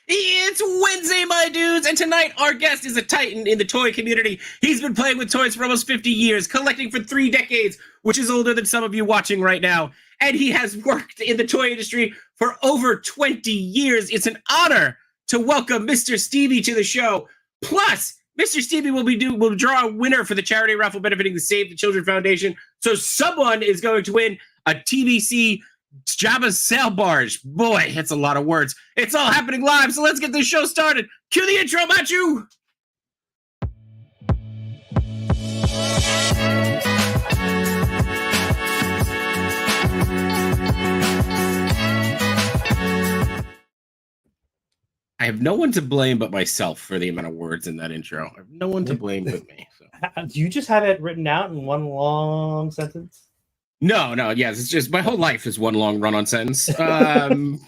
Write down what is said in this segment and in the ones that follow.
It's Wednesday, my dudes, and tonight our guest is a titan in the toy community. He's been playing with toys for almost 50 years, collecting for 3 decades, which is older than some of you watching right now. And he has worked in the toy industry for over 20 years. It's an honor to welcome Mr. Stevie to the show. Plus, Mr. Stevie will draw a winner for the charity raffle benefiting the Save the Children Foundation. So someone is going to win a TBC Jabba's sail barge. Boy, that's a lot of words. It's all happening live, so let's get this show started. Cue the intro, Machu! I have no one to blame but myself for the amount of words in that intro. I have no one to blame but me. So. Do you just have it written out in one long sentence? No, yes, it's just my whole life is one long run-on sentence. Anywho,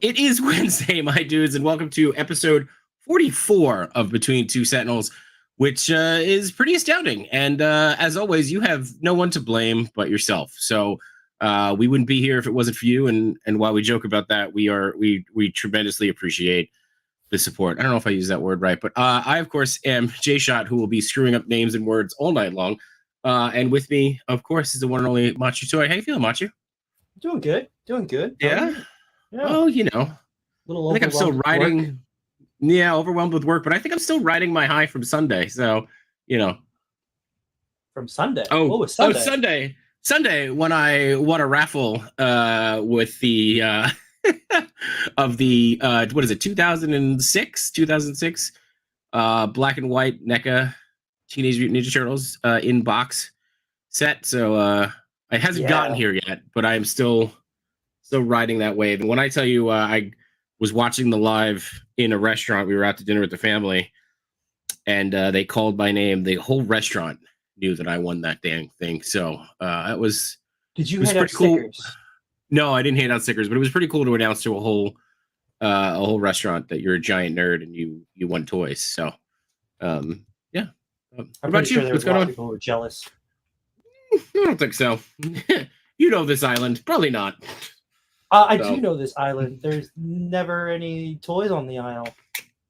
it is Wednesday, my dudes, and welcome to episode 44 of Between Two Sentinels, which is pretty astounding. And as always, you have no one to blame but yourself. So we wouldn't be here if it wasn't for you. And while we joke about that, we tremendously appreciate the support. I don't know if I use that word right, but I, of course, am J-Shot, who will be screwing up names and words all night long. And with me, of course, is the one and only Machu Toy. How you feeling, Machu? Doing good. Yeah? Oh, you know. I think I'm still riding. Yeah, overwhelmed with work, but I think I'm still riding my high from Sunday. So, you know. From Sunday? Oh, what was Sunday? Oh, Sunday. Sunday, when I won a raffle with the of the what is it, 2006 black and white NECA Teenage Mutant Ninja Turtles in box set. So it hasn't gotten here yet, but I am still riding that wave. And when I tell you I was watching the live in a restaurant, we were out to dinner with the family, and they called my name. The whole restaurant knew that I won that dang thing. So it was. Did you hand out stickers? Cool. No, I didn't hand out stickers, but it was pretty cool to announce to a whole restaurant that you're a giant nerd and you won toys. So yeah. What about you? What's going on? People were jealous. I don't think so. You know this island. Probably not. I do know this island. There's never any toys on the aisle.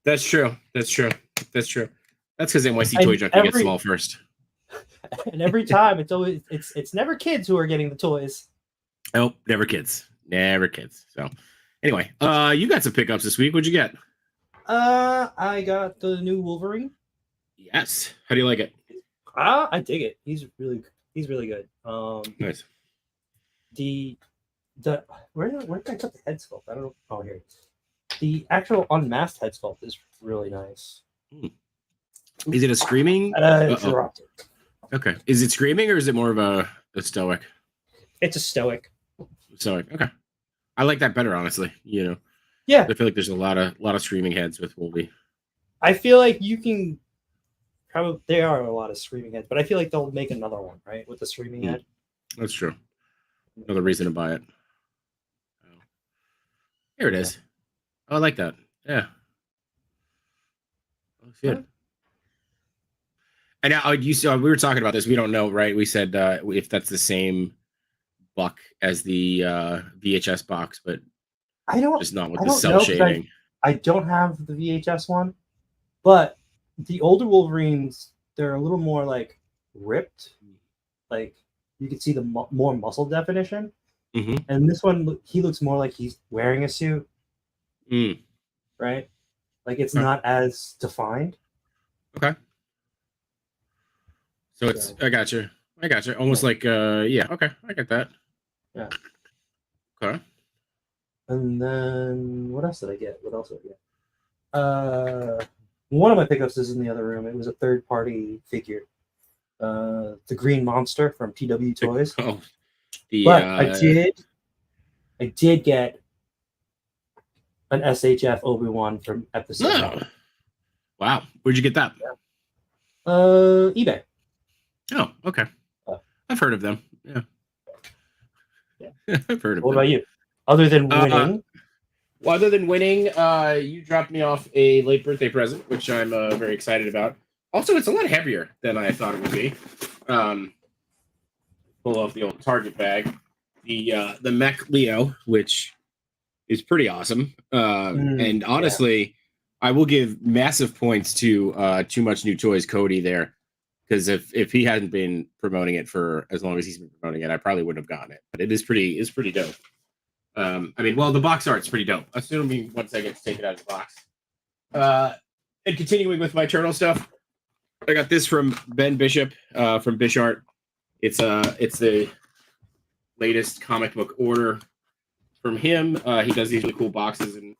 That's true. That's because NYC Toy Junkie gets them all first. And every time it's never kids who are getting the toys. Oh, never kids. So anyway, you got some pickups this week. What'd you get? I got the new Wolverine. Yes. How do you like it? I dig it. He's really good. Nice. The where did I put the head sculpt? I don't know. Oh, here. The actual unmasked head sculpt is really nice. Is it a screaming? Dropped it. Okay. Is it screaming or is it more of a stoic? It's a stoic. Stoic. Okay. I like that better, honestly. You know. Yeah. I feel like there's a lot of screaming heads with Wolvie. I feel like you can. Probably there are a lot of screaming heads, but I feel like they'll make another one, right, with the screaming head. That's true. Another reason to buy it. Oh. Here it is. Oh, I like that. Yeah. Looks good. And now we were talking about this. We don't know, right? We said if that's the same buck as the VHS box, but I don't. Just not with the cell shading. I don't have the VHS one, but the older Wolverines, they're a little more like ripped, like you can see the more muscle definition. Mm-hmm. And this one, he looks more like he's wearing a suit, right? Like it's not as defined. Okay. So it's I got you. Almost like yeah. Okay, I get that. Yeah. Okay. And then what else did I get? One of my pickups is in the other room. It was a third-party figure, the Green Monster from TW Toys. But I did get an SHF Obi-Wan from episode 1. Wow, where'd you get that? eBay. Oh, okay. I've heard of them. Yeah. I've heard of them. What about you? Other than winning? Well, other than winning, you dropped me off a late birthday present, which I'm very excited about. Also, it's a lot heavier than I thought it would be. Pull off the old Target bag. The Mech Leo, which is pretty awesome. And honestly, I will give massive points to Too Much New Toys Cody there, because if he hadn't been promoting it for as long as he's been promoting it, I probably wouldn't have gotten it. But it's pretty dope. I mean, well, the box art's pretty dope. Assuming once I get to take it out of the box. And continuing with my Turtle stuff, I got this from Ben Bishop from Bish Art. It's the latest comic book order from him. He does these really cool boxes, and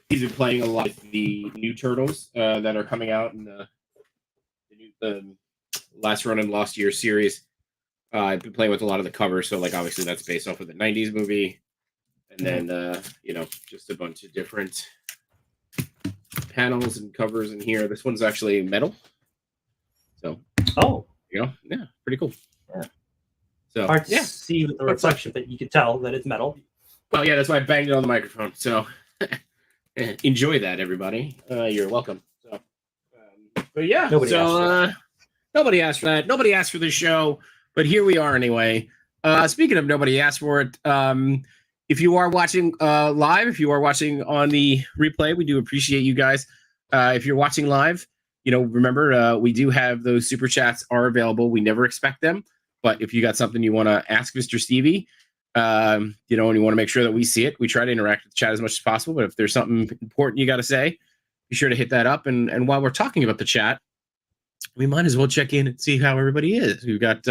he's been playing a lot with the new Turtles that are coming out in the Last Run and Lost Year series. I've been playing with a lot of the covers, so like obviously that's based off of the '90s movie, and then just a bunch of different panels and covers in here. This one's actually metal, so yeah, pretty cool. Yeah. So hard to see with the reflection, but you can tell that it's metal. Well, yeah, that's why I banged it on the microphone. So enjoy that, everybody. You're welcome. So, but yeah, nobody asked for that. Nobody asked for the show, but here we are anyway. Speaking of nobody asked for it, if you are watching live, if you are watching on the replay, we do appreciate you guys. If you're watching live, remember we do have those super chats are available. We never expect them, but if you got something you want to ask Mr. Stevie, and you want to make sure that we see it, we try to interact with the chat as much as possible. But if there's something important you got to say, be sure to hit that up. And while we're talking about the chat, we might as well check in and see how everybody is. We've got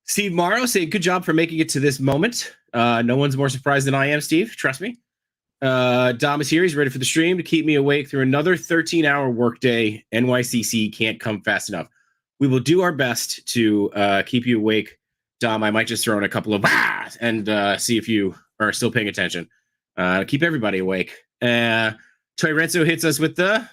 Steve Morrow saying, good job for making it to this moment. No one's more surprised than I am, Steve. Trust me. Dom is here. He's ready for the stream to keep me awake through another 13-hour workday. NYCC can't come fast enough. We will do our best to keep you awake. Dom, I might just throw in a couple of and see if you are still paying attention. Keep everybody awake. Toy Renzo hits us with the...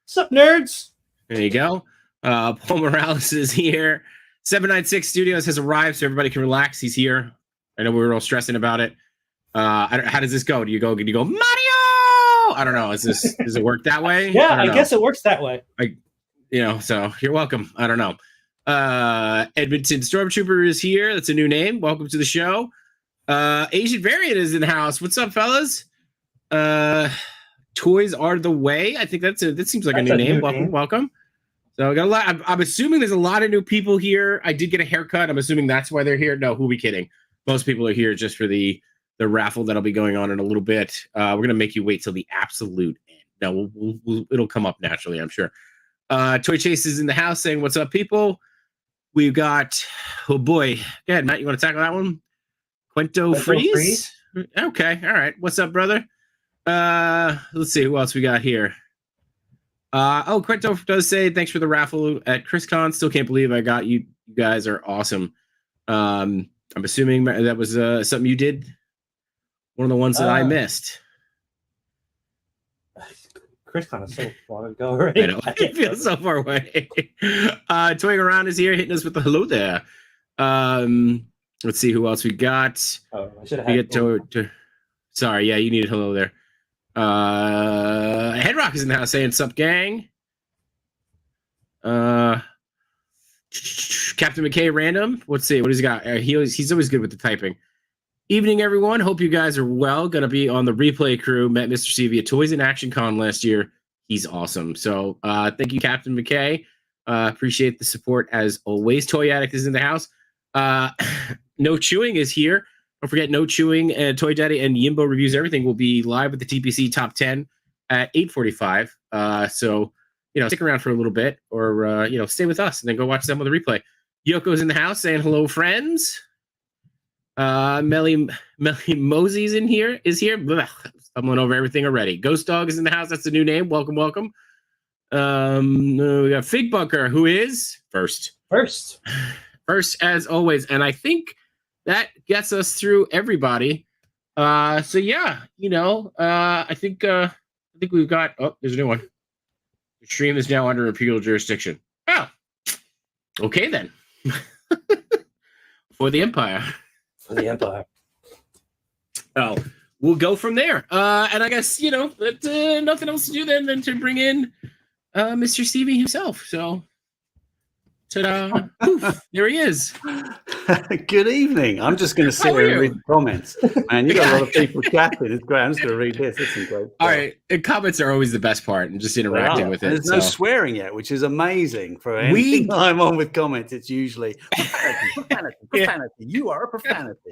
Sup, nerds? There you go. Paul Morales is here. 796 Studios has arrived, so everybody can relax. He's here. I know we were all stressing about it. How does this go? Do you go Mario? I don't know. Does it work that way? Yeah, I guess it works that way. So you're welcome. I don't know. Edmonton Stormtrooper is here. That's a new name. Welcome to the show. Asian Variant is in the house. What's up, fellas? Toys Are the Way. I think that seems like a new name. Welcome. So I got a lot. I'm assuming there's a lot of new people here. I did get a haircut. I'm assuming that's why they're here. No, who are we kidding? Most people are here just for the raffle that'll be going on in a little bit. We're gonna make you wait till the absolute end. No, it'll come up naturally, I'm sure. Toy Chase is in the house saying, "What's up, people?" We've got, oh boy, go ahead, Matt. You want to tackle that one? Quento Freeze? Okay, all right. What's up, brother? Let's see who else we got here. Quento does say thanks for the raffle at ChrisCon. Still can't believe I got you. You guys are awesome. I'm assuming that was something you did. One of the ones that I missed. ChrisCon is so long ago already. I know. It feels so far away. Toying Around is here, hitting us with the hello there. Let's see who else we got. Oh, I should have had. Sorry, yeah, you needed hello there. Headrock is in the house saying sup, gang. Captain McKay random. Let's see, what has he got? He's always good with the typing. Evening, everyone. Hope you guys are well. Gonna be on the replay crew. Met Mr. Stevie at Toys in Action Con last year. He's awesome. So thank you, Captain McKay. Appreciate the support as always. Toy Addict is in the house. No Chewing is here. Don't forget, No Chewing and Toy Daddy and Yimbo Reviews Everything will be live with the TPC Top 10 at 8:45. So, stick around for a little bit or, stay with us and then go watch some of the replay. Yoko's in the house saying hello, friends. Melly Mosey's is here. Blah, stumbling over everything already. Ghost Dog is in the house. That's the new name. Welcome. We got Fig Bunker, who is first as always. And I think that gets us through everybody. So yeah, I think we've got. Oh, there's a new one. The stream is now under imperial jurisdiction. Oh, okay then. For the Empire. Oh, we'll go from there. And I guess nothing else to do than to bring in Mr. Stevie himself. So, ta-da! Poof, there he is. Good evening. I'm just going to sit here and read the comments. Man, you got a lot of people chatting. It's great. I'm just going to read this. It's great. All right. And comments are always the best part, and just interacting with it. There's no swearing yet, which is amazing. For anything I'm on with comments, it's usually profanity. You are a profanity.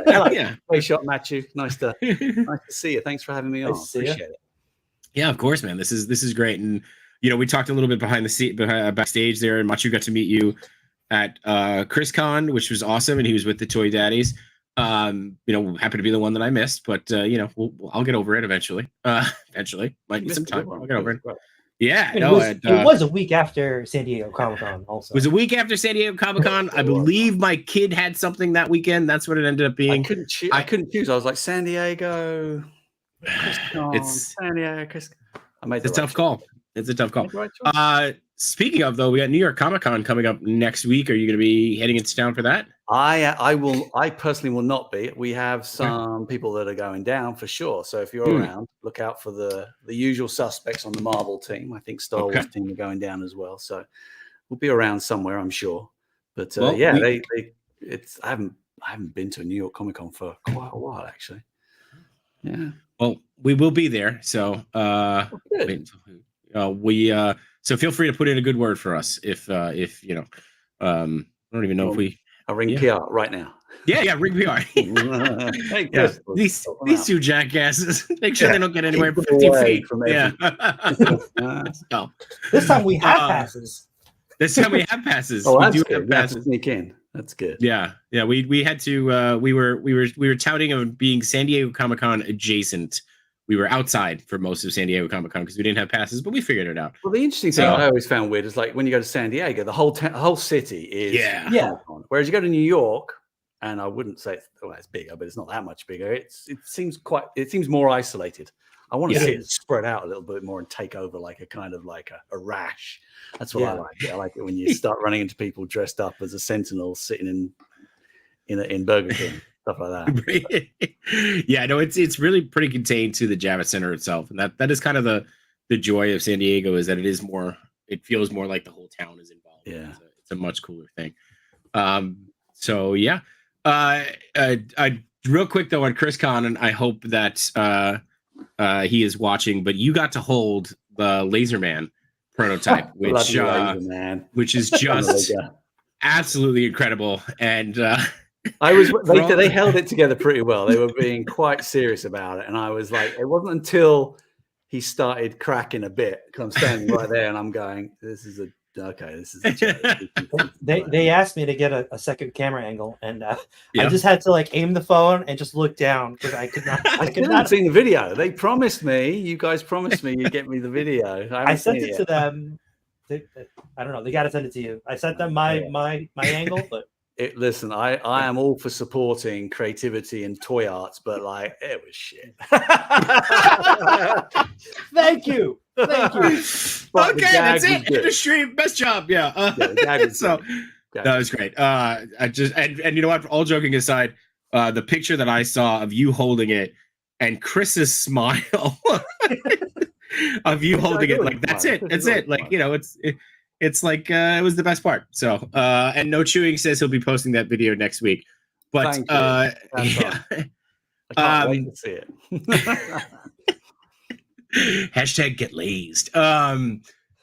Yeah. Great shot, Matthew. Nice to see you. Thanks for having me on. Appreciate it. Yeah, of course, man. This is great. And we talked a little bit backstage there, and Machu got to meet you at ChrisCon, which was awesome, and he was with the Toy Daddies. Happened to be the one that I missed, but I'll get over it eventually. Eventually, might need some time. I'll get over it. Yeah, it was a week after San Diego Comic-Con. Also, it was a week after San Diego Comic-Con. I believe my kid had something that weekend. That's what it ended up being. I couldn't choose. I was like San Diego. San Diego. It's a tough call. It's a tough call. Speaking of, though, we got New York Comic-Con coming up next week. Are you going to be heading into town for that? I will. I personally will not be. We have some people that are going down for sure. So if you're around, look out for the usual suspects on the Marvel team. I think Star Wars team are going down as well. So we'll be around somewhere, I'm sure. But I haven't been to a New York Comic-Con for quite a while, actually. Yeah. Well, we will be there. So so feel free to put in a good word for us if I don't even know if we. I'll ring PR right now. Yeah, ring PR. Hey, Chris, these two jackasses. Make sure they don't get anywhere 50 feet from This time we have passes. This time we have passes. Oh, we that's do good. have passes. To sneak in. That's good. Yeah. We had to. We were touting of being San Diego Comic-Con adjacent. We were outside for most of San Diego Comic-Con because we didn't have passes, but we figured it out. Well, the interesting thing I always found weird is like when you go to San Diego, the whole city is Comic-Con. Whereas you go to New York, and I wouldn't say it's bigger, but it's not that much bigger. It seems more isolated. I want to see it spread out a little bit more and take over like a kind of like a rash. That's what I like. I like it when you start running into people dressed up as a Sentinel sitting in Burger King. Stuff like that. It's really pretty contained to the Javits Center itself, and that is kind of the joy of San Diego is that it feels more like the whole town is involved. Yeah, it's a much cooler thing. Real quick though on ChrisCon, and I hope that he is watching, but you got to hold the Laserman prototype, which is just absolutely incredible, and they held it together pretty well. They were being quite serious about it, and I was like, it wasn't until he started cracking a bit because I'm standing right there and I'm going, this is a joke. They asked me to get a second camera angle, and I just had to like aim the phone and just look down because I could not. I could not see the video. They promised me. You guys promised me you'd get me the video. I sent it to them. I don't know. They got to send it to you. I sent them my angle, but. Listen, I am all for supporting creativity and toy arts, but like it was shit. Thank you. Okay, that's it. Industry best job. Yeah. That was great. I just and you know what? All joking aside, the picture that I saw of you holding it and Chris's smile of you holding it, like that's it. That's it. Like it's like it was the best part. So and No Chewing says he'll be posting that video next week. But I can't wait to see it. Hashtag get lazed.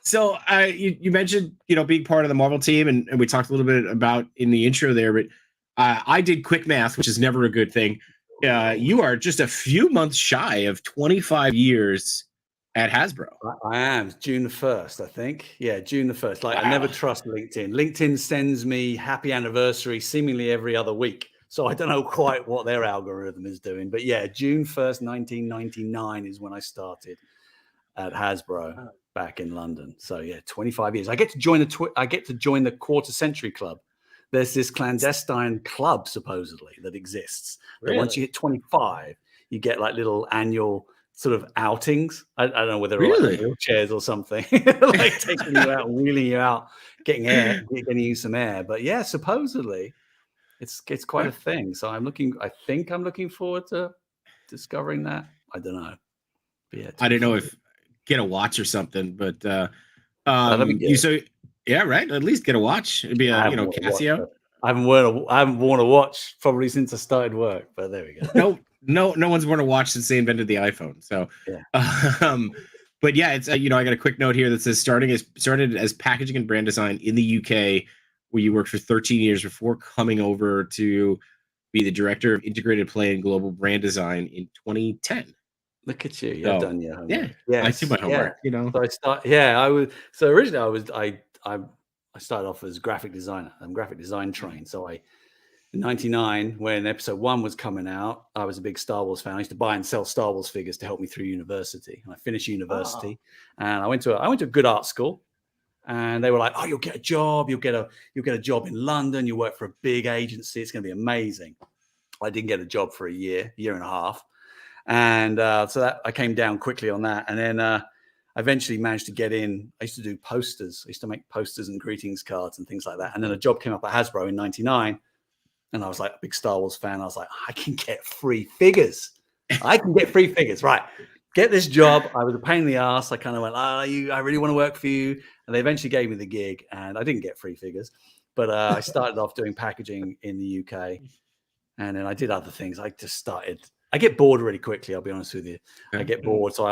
So you mentioned being part of the Marvel team, and we talked a little bit about in the intro there, but I did quick math, which is never a good thing. You are just a few months shy of 25 years at Hasbro. I am. June the 1st, I think. Yeah, June the 1st. Like, wow. I never trust LinkedIn. LinkedIn sends me happy anniversary seemingly every other week. So I don't know quite what their algorithm is doing. But yeah, June 1st, 1999 is when I started at Hasbro back in London. So yeah, 25 years. I get to join the Quarter Century Club. There's this clandestine club supposedly that exists. Really? That once you hit 25, you get like little annual sort of outings. I don't know whether they're like wheelchairs or something, like taking you out, wheeling you out, getting you some air. But yeah, supposedly it's quite a thing. So I think I'm looking forward to discovering that. I don't know. But yeah, I don't know if get a watch or something, but you so yeah, right. At least get a watch. It'd be a Casio. I haven't worn a watch probably since I started work, but there we go. No one's worn a watch since they invented the iPhone. So, yeah. But yeah, it's I got a quick note here that says started as packaging and brand design in the UK, where you worked for 13 years before coming over to be the director of integrated play and global brand design in 2010. Look at you. You've done your homework. Yeah, I do my homework, So originally I started off as graphic designer. I'm graphic design trained. So in 99, when episode 1 was coming out, I was a big Star Wars fan. I used to buy and sell Star Wars figures to help me through university. And I finished university and I went to a good art school, and they were like, "Oh, you'll get a job. You'll get a job in London. You work for a big agency. It's going to be amazing." I didn't get a job for a year and a half. And so that I came down quickly on that. And then I eventually managed to get in. I used to do posters. I used to make posters and greetings cards and things like that. And then a job came up at Hasbro in 99. And I was like a big Star Wars fan. I was like, I can get free figures. Right. Get this job. I was a pain in the ass. I kind of went, I really want to work for you. And they eventually gave me the gig, and I didn't get free figures. But I started off doing packaging in the UK. And then I did other things. I get bored really quickly. I'll be honest with you. I get bored. So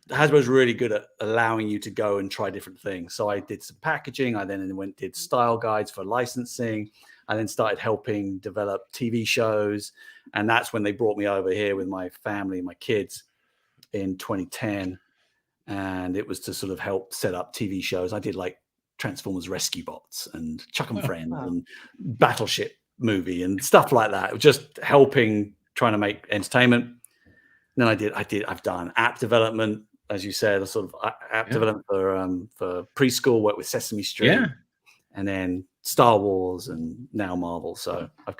Hasbro's really good at allowing you to go and try different things. So I did some packaging. I then did style guides for licensing. I then started helping develop TV shows. And that's when they brought me over here with my family, my kids in 2010. And it was to sort of help set up TV shows. I did like Transformers Rescue Bots and Chuck and Friends and Battleship movie and stuff like that. Just helping, trying to make entertainment. And then I've done app development, as you said, a sort of app development for preschool, work with Sesame Street, and then Star Wars and now Marvel. So I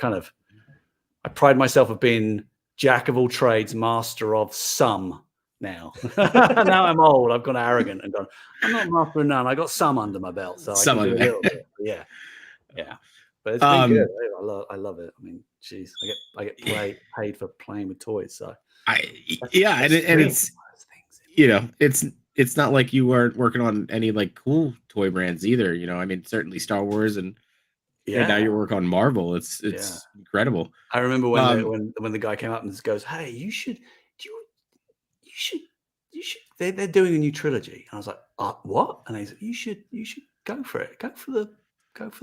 pride myself of being jack of all trades, master of some now. Now I'm old. I've gone arrogant and gone, I'm not master of none. I got some under my belt. So I can do a little bit. Yeah. But it's been good. I love it. I mean, geez, I get paid for playing with toys. So it's it's not like you weren't working on any like cool toy brands either. I mean, certainly Star Wars and now you work on Marvel. It's incredible. I remember when the guy came up and goes, "Hey, you should. They're doing a new trilogy." And I was like, "What?" And he said, "You should go for it. Go for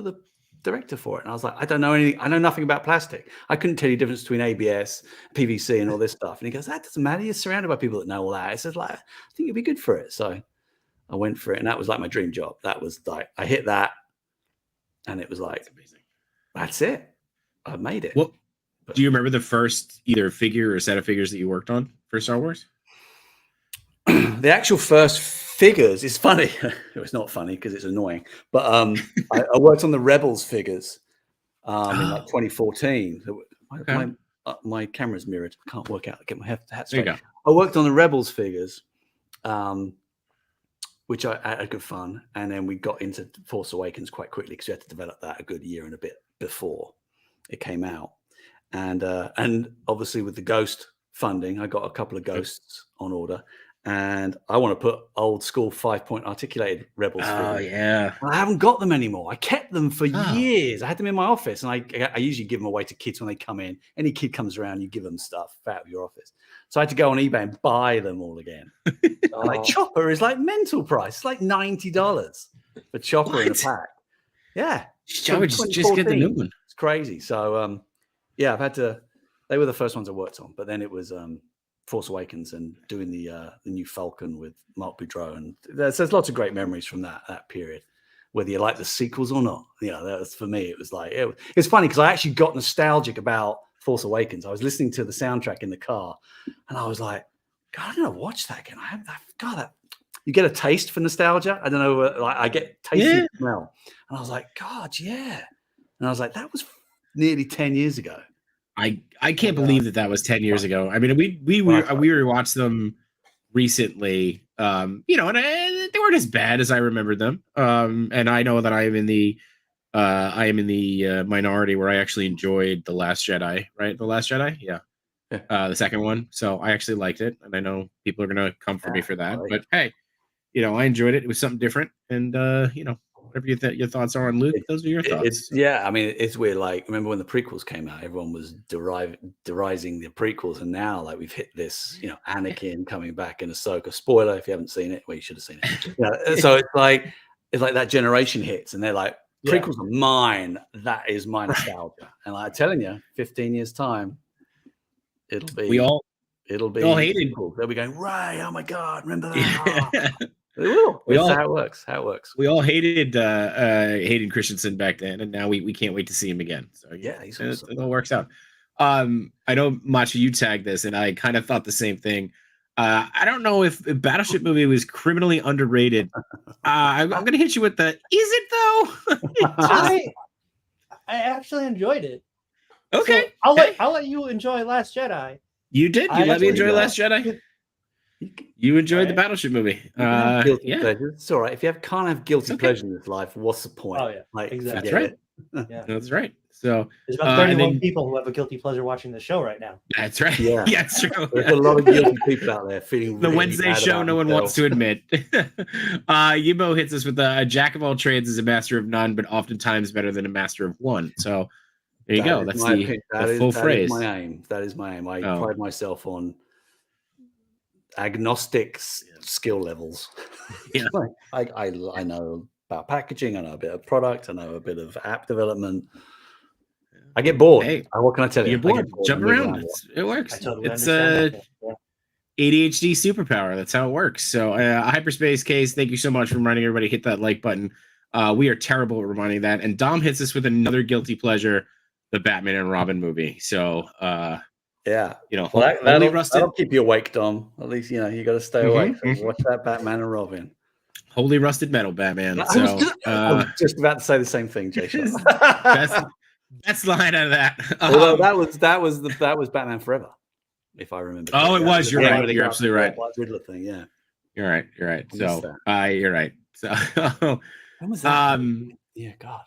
the director for it." And I was like, I don't know anything. I know nothing about plastic. I couldn't tell you the difference between ABS, PVC, and all this stuff. And he goes, "That doesn't matter. You're surrounded by people that know all that." I said, I think you'd be good for it. So I went for it, and that was like my dream job. That was like I hit that, and it was like, that's it. I made it. Well, do you remember the first either figure or set of figures that you worked on for Star Wars? The actual first figures is funny. It's not funny because it's annoying, but I worked on the Rebels figures in like 2014. My camera's mirrored. I can't work out. Get my hat straight. I worked on the Rebels figures, which I had good fun, and then we got into Force Awakens quite quickly because we had to develop that a good year and a bit before it came out, and obviously with the Ghost funding, I got a couple of Ghosts on order. And I want to put old school 5-point articulated Rebels figures. Oh, yeah. I haven't got them anymore. I kept them for years. I had them in my office, and I usually give them away to kids when they come in. Any kid comes around, you give them stuff out of your office. So I had to go on eBay and buy them all again. Like Chopper is like mental price. It's like $90 for Chopper in a pack. Yeah. I would just get the new one. It's crazy. So, I've had to. They were the first ones I worked on, but then it was Force Awakens and doing the new Falcon with Mark Boudreau, and there's lots of great memories from that period, whether you like the sequels or not. That was, for me, it was like it's funny because I actually got nostalgic about Force Awakens. I was listening to the soundtrack in the car, and I was like, God, I don't know, watch that again. You get a taste for nostalgia. I don't know, I get tasty smell, and I was like, God, yeah, and I was like, that was nearly 10 years ago. I can't believe that was 10 years ago. I mean, we rewatched them recently, and they weren't as bad as I remembered them. And I know that I am in the minority where I actually enjoyed The Last Jedi, right? The Last Jedi, yeah. The second one. So I actually liked it, and I know people are gonna come for me for that. Right. But hey, I enjoyed it. It was something different, and whatever your thoughts are on Luke, those are your thoughts. I mean, it's weird. Like, remember when the prequels came out, everyone was derising the prequels, and now like we've hit this, Anakin coming back in Ahsoka. Spoiler if you haven't seen it, well, you should have seen it. So it's like that generation hits, and they're like, prequels are mine. That is my nostalgia, and I'm telling you, 15 years time, it'll be all hated. They'll be going, Ray, oh my god, remember that? They will. That's how it works. We all hated Hayden Christensen back then, and now we can't wait to see him again. So he's awesome. It all works out. I know, Macho, you tagged this, and I kind of thought the same thing. I don't know if Battleship movie was criminally underrated. I'm going to hit you with the, is it though? I actually enjoyed it. Okay. So I'll let you enjoy Last Jedi. You did? You let me enjoy Last Jedi? You enjoyed the Battleship movie. Guilty pleasures. It's all right. If you can't have guilty pleasure in this life, what's the point? Oh, yeah. Exactly. That's right. That's right. So there's about 31 people who have a guilty pleasure watching the show right now. That's right. Yeah, that's true. There's a lot of guilty people out there feeling the Wednesday show no one wants to admit. Yibo hits us with a jack of all trades is a master of none, but oftentimes better than a master of one. So there you go. That's the full phrase. That is my aim. I pride myself on agnostic skill levels. Yeah. I know about packaging, I know a bit of product, I know a bit of app development. I get bored. Hey, what can I tell you? You're bored. Jump around. It works. It's a ADHD superpower. That's how it works. So Hyperspace Case, thank you so much for reminding everybody hit that like button. We are terrible at reminding that. And Dom hits us with another guilty pleasure, the Batman and Robin movie. So that'll keep you awake, Dom. At least you got to stay awake. So watch that Batman and Robin. Holy rusted metal, Batman. I was just about to say the same thing, Jay. Best line out of that. Although that was Batman Forever, if I remember. Oh, it was. You're right. You're absolutely right. Riddler thing, yeah. You're right. So you're right. So when was that? Yeah, God.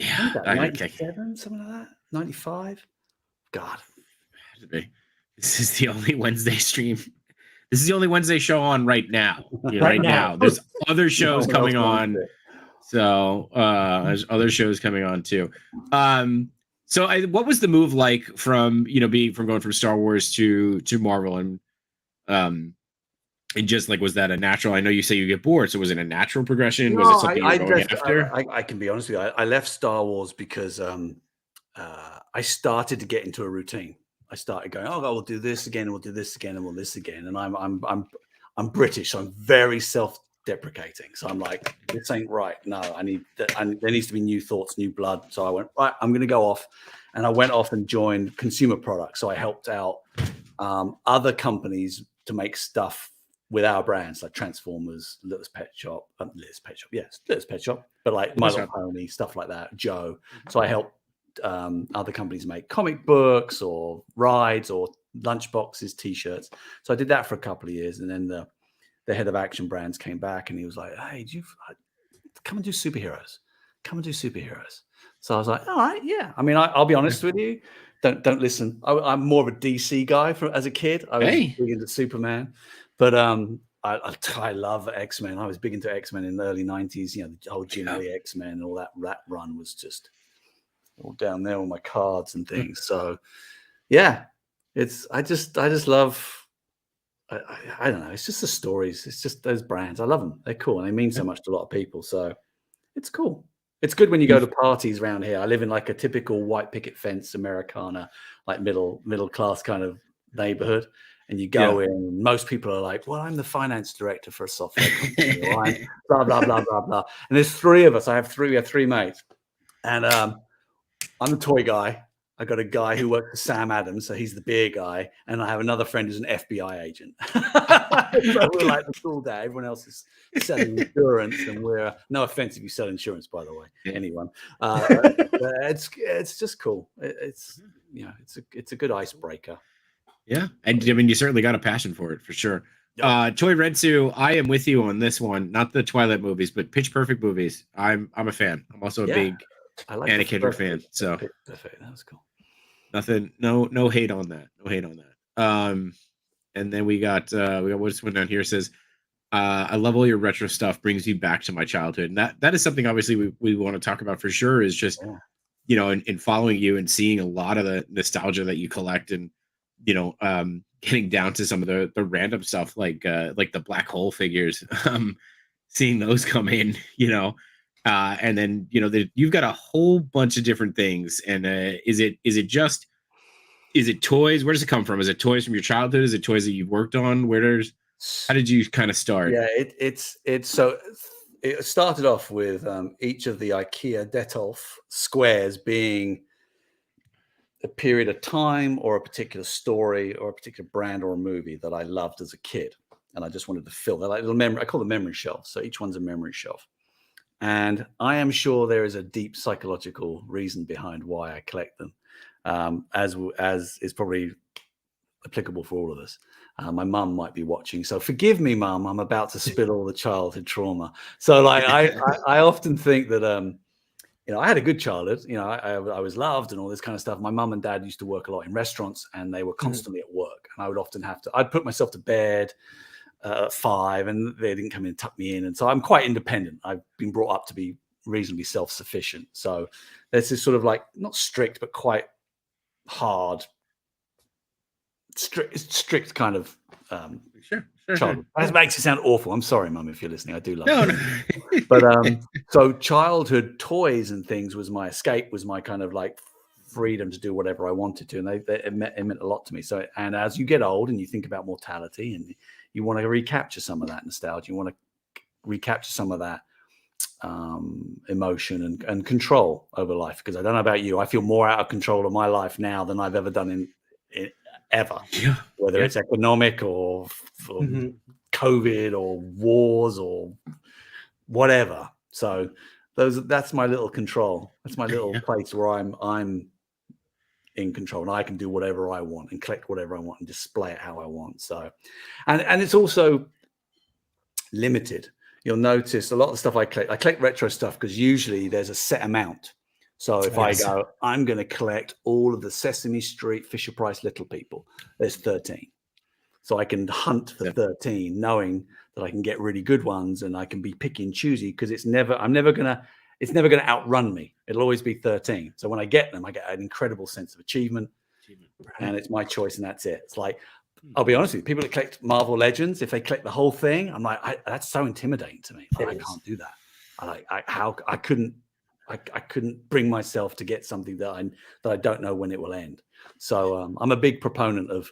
Yeah, 97, something like that. 95. God. This is the only Wednesday stream. This is the only Wednesday show on right now. Right now. There's other shows coming on. So there's other shows coming on too. So what was the move like from going from Star Wars to Marvel and just like, was that a natural? I know you say you get bored, so was it a natural progression? Was it something you were going after? I can be honest with you. I left Star Wars because I started to get into a routine. I started going, we'll do this again, and we'll do this again, and we'll this again. And I'm British, so I'm very self-deprecating. So I'm like, this ain't right. No, there needs to be new thoughts, new blood. So I went, right, I'm going to go off, and I went off and joined consumer products. So I helped out other companies to make stuff with our brands, like Transformers, Littlest Pet Shop, Littlest Pet Shop, but like My Little Pony, stuff like that, Joe. So I helped other companies make comic books or rides or lunchboxes, T-shirts. So I did that for a couple of years, and then the head of Action Brands came back, and he was like, "Hey, come and do superheroes? Come and do superheroes." So I was like, "All right, yeah." I mean, I'll be honest with you. Don't listen. I'm more of a DC guy as a kid. I was big into Superman, but I love X-Men. I was big into X-Men in the early 90s. The whole Jim Lee X-Men and all that run was just all down there, all my cards and things. So yeah, I just love, I don't know. It's just the stories. It's just those brands. I love them. They're cool. And they mean so much to a lot of people. So it's cool. It's good when you go to parties around here. I live in like a typical white picket fence Americana, like middle class kind of neighborhood. And you go in, and most people are like, "Well, I'm the finance director for a software company." Or I'm blah blah blah blah blah. And there's three of us. We have three mates, and I'm the toy guy. I got a guy who works for Sam Adams, so he's the beer guy, and I have another friend who's an FBI agent. So we're like the cool guy. Everyone else is selling insurance, and we're no offense if you sell insurance, by the way, anyone. It's just cool. It's a good icebreaker. Yeah, and I mean, you certainly got a passion for it, for sure. Yep. Toy Redsu, I am with you on this one. Not the Twilight movies, but Pitch Perfect movies. I'm a fan. I'm also a big Anna Kendrick fan. So that was cool. Nothing, no hate on that. No hate on that. And then we got what's one down here says, I love all your retro stuff. Brings me back to my childhood, and that is something obviously we want to talk about for sure. Is just in following you and seeing a lot of the nostalgia that you collect, and getting down to some of the random stuff like the black hole figures, seeing those come in, and then you've got a whole bunch of different things. And is it toys? Where does it come from? Is it toys from your childhood? Is it toys that you've worked on? How did you kind of start? Yeah, it's so it started off with each of the IKEA Detolf squares being a period of time or a particular story or a particular brand or a movie that I loved as a kid, and I just wanted to fill that, like little memory. I call them memory shelves. So each one's a memory shelf, and I am sure there is a deep psychological reason behind why I collect them, as is probably applicable for all of us. My mum might be watching, so forgive me, mum. I'm about to spill all the childhood trauma. So, like, I often think that I had a good childhood. I was loved and all this kind of stuff. My mum and dad used to work a lot in restaurants, and they were constantly at work. And I would often I'd put myself to bed at 5, and they didn't come in and tuck me in. And so I'm quite independent. I've been brought up to be reasonably self-sufficient. So there's this sort of like not strict, but quite hard, strict kind of Sure. That makes it sound awful. I'm sorry, mum, if you're listening. I do love you. No. But so childhood toys and things was my escape, was my kind of like freedom to do whatever I wanted to, and it meant a lot to me. So, and as you get old and you think about mortality, and you want to recapture some of that nostalgia, you want to recapture some of that emotion and control over life. Because I don't know about you, I feel more out of control of my life now than I've ever done in ever, whether it's economic or COVID or wars or whatever. So that's my little control. That's my little place where I'm in control, and I can do whatever I want and collect whatever I want and display it how I want. So, and it's also limited. You'll notice a lot of the stuff I collect retro stuff because usually there's a set amount. So if I go, I'm going to collect all of the Sesame Street Fisher Price Little People, there's 13. So I can hunt for 13, knowing that I can get really good ones, and I can be picky and choosy because it's never going to outrun me. It'll always be 13. So when I get them, I get an incredible sense of achievement, and it's my choice, and that's it. It's like, I'll be honest with you, people that collect Marvel Legends, if they collect the whole thing, I'm like, that's so intimidating to me. I can't do that. I couldn't bring myself to get something that I don't know when it will end. So I'm a big proponent of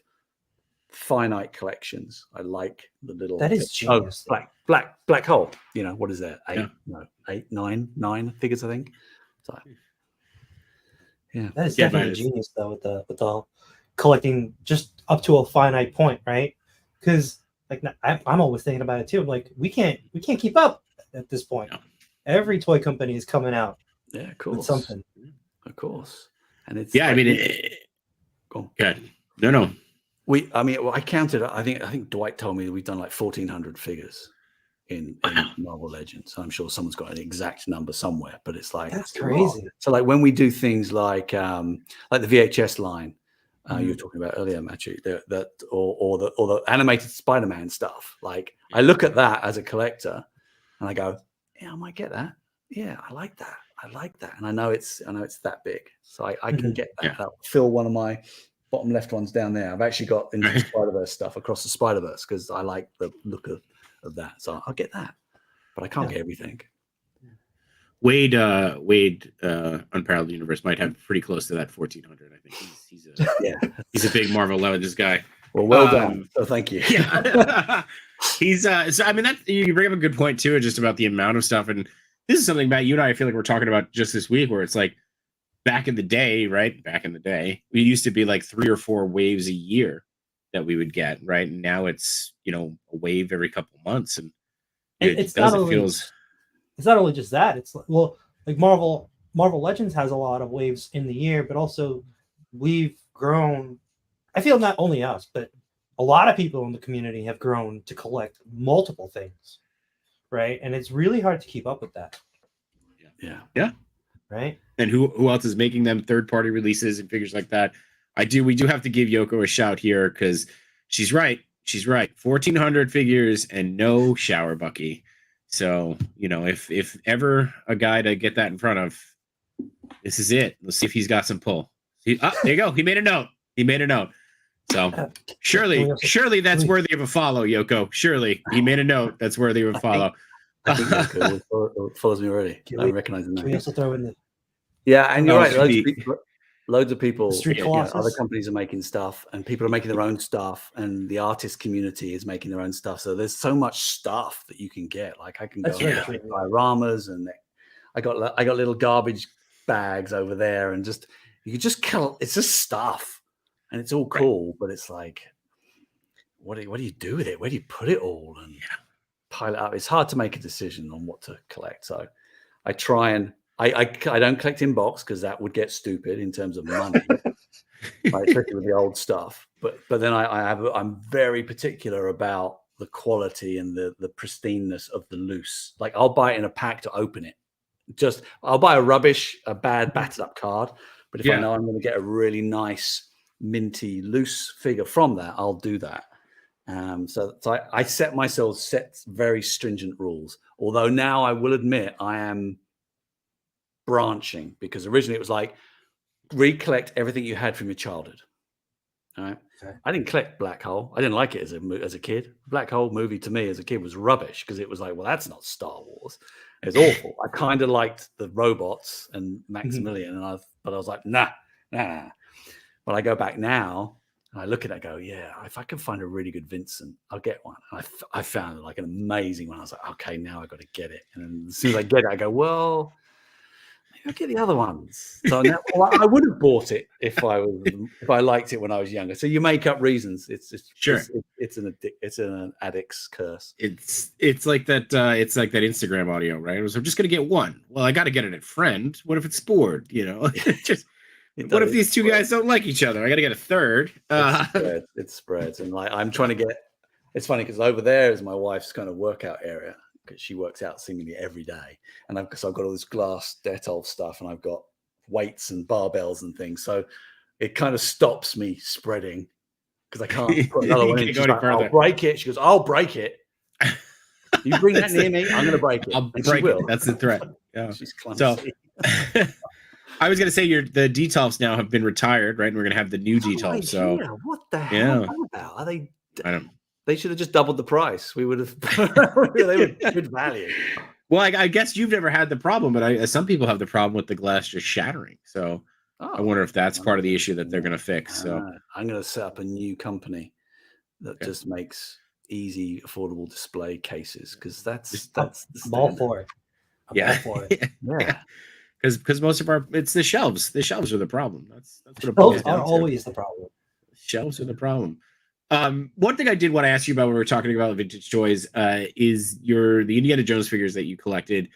finite collections. I like the little genius. Black hole. What is that? 9 figures, I think. So that is definitely genius though, with the collecting just up to a finite point, right? Because like I'm always thinking about it too. Like we can't keep up at this point. No. Every toy company is coming out. Yeah, of course. With something. Of course. And it's go on. No. I counted. I think Dwight told me we've done like 1,400 figures in Marvel Legends. I'm sure someone's got an exact number somewhere, but it's like that's crazy. So like when we do things like the VHS line you were talking about earlier, Matthew, or the animated Spider-Man stuff. Like I look at that as a collector, and I go, yeah, I might get that. Yeah, I like that. And I know it's that big, so I can get that. That'll fill one of my bottom left ones down there. I've actually got into the Spider-Verse stuff across the Spider-Verse because I like the look of that. So I'll get that, but I can't get everything. Wade, Unparalleled Universe might have pretty close to that 1,400. I think he's a big Marvel Legends guy. Well done. So thank you. Yeah, he's so I mean that you bring up a good point too, just about the amount of stuff. And this is something, Matt, you and I feel like we're talking about just this week, where it's like back in the day, we used to be like 3 or 4 waves a year that we would get, right? And now it's a wave every couple of months, and it's not only just that. It's like Marvel Legends has a lot of waves in the year, but also we've grown. I feel not only us, but a lot of people in the community have grown to collect multiple things, right? And it's really hard to keep up with that. Yeah. Right. And who else is making them third-party releases and figures like that? We do have to give Yoko a shout here because she's right. she's right. 1,400 figures and no shower bucky. So, if ever a guy to get that in front of, this is it. Let's see if he's got some pull. There you go. He made a note. So surely that's worthy of a follow, Yoko. Surely he made a note that's worthy of a follow. I think Yoko follows me already. I recognize the name. Can we also throw in the? Yeah, and you're right. Loads of people, other companies are making stuff, and people are making their own stuff, and the artist community is making their own stuff. So there's so much stuff that you can get. Like I can go and buy dioramas, and I got little garbage bags over there, and you can just kill. It's just stuff, and it's all cool, but it's like, what do you do with it? Where do you put it all and pile it up? It's hard to make a decision on what to collect. So I try and. I don't collect in box because that would get stupid in terms of money, especially with the old stuff. But then I'm very particular about the quality and the pristineness of the loose. Like I'll buy it in a pack to open it. I'll buy a bad battered up card. But if I know I'm going to get a really nice minty loose figure from that, I'll do that. So I set very stringent rules. Although now I will admit I am branching, because originally it was like recollect everything you had from your childhood. All right. Okay. I didn't collect Black Hole. I didn't like it as a kid. Black Hole movie to me as a kid was rubbish because it was like, well, that's not Star Wars. It was awful. I kind of liked the robots and Maximilian, but I was like, nah. But I go back now and I look at it and go, yeah, if I can find a really good Vincent, I'll get one. And I found like an amazing one. I was like, okay, now I got to get it. And then as soon as I get it, I go, well, I'll get the other ones. So now, I would have bought it if I liked it when I was younger. So you make up reasons. It's an addict's curse. It's like that. It's like that Instagram audio, right? It was, I'm just gonna get one. Well, I got to get it at friend. What if it's bored? What if these two guys don't like each other? I got to get a third. It spreads, and like I'm trying to get. It's funny because over there is my wife's kind of workout area. She works out seemingly every day, and I've got all this glass Detolf stuff, and I've got weights and barbells and things, so it kind of stops me spreading because I can't put another one in. She's like, I'll break it. She goes, I'll break it. You bring that near me, I'm going to break it. I'll break it. That's the threat. Yeah. She's clumsy. So I was going to say the Detolfs now have been retired, right? And we're going to have the new Detolf. So what the hell about? Are they? I don't know. They should have just doubled the price. We would have. They were good value. Well, I guess you've never had the problem, but some people have the problem with the glass just shattering. So I wonder if that's part of the issue that they're going to fix. So I'm going to set up a new company that just makes easy, affordable display cases, because that's I'm all for it. I'm all for it. Yeah. Because most of it's the shelves. The shelves are the problem. That's what it boils down to. Always the problem. Shelves are the problem. One thing I did want to ask you about when we were talking about vintage toys is the Indiana Jones figures that you collected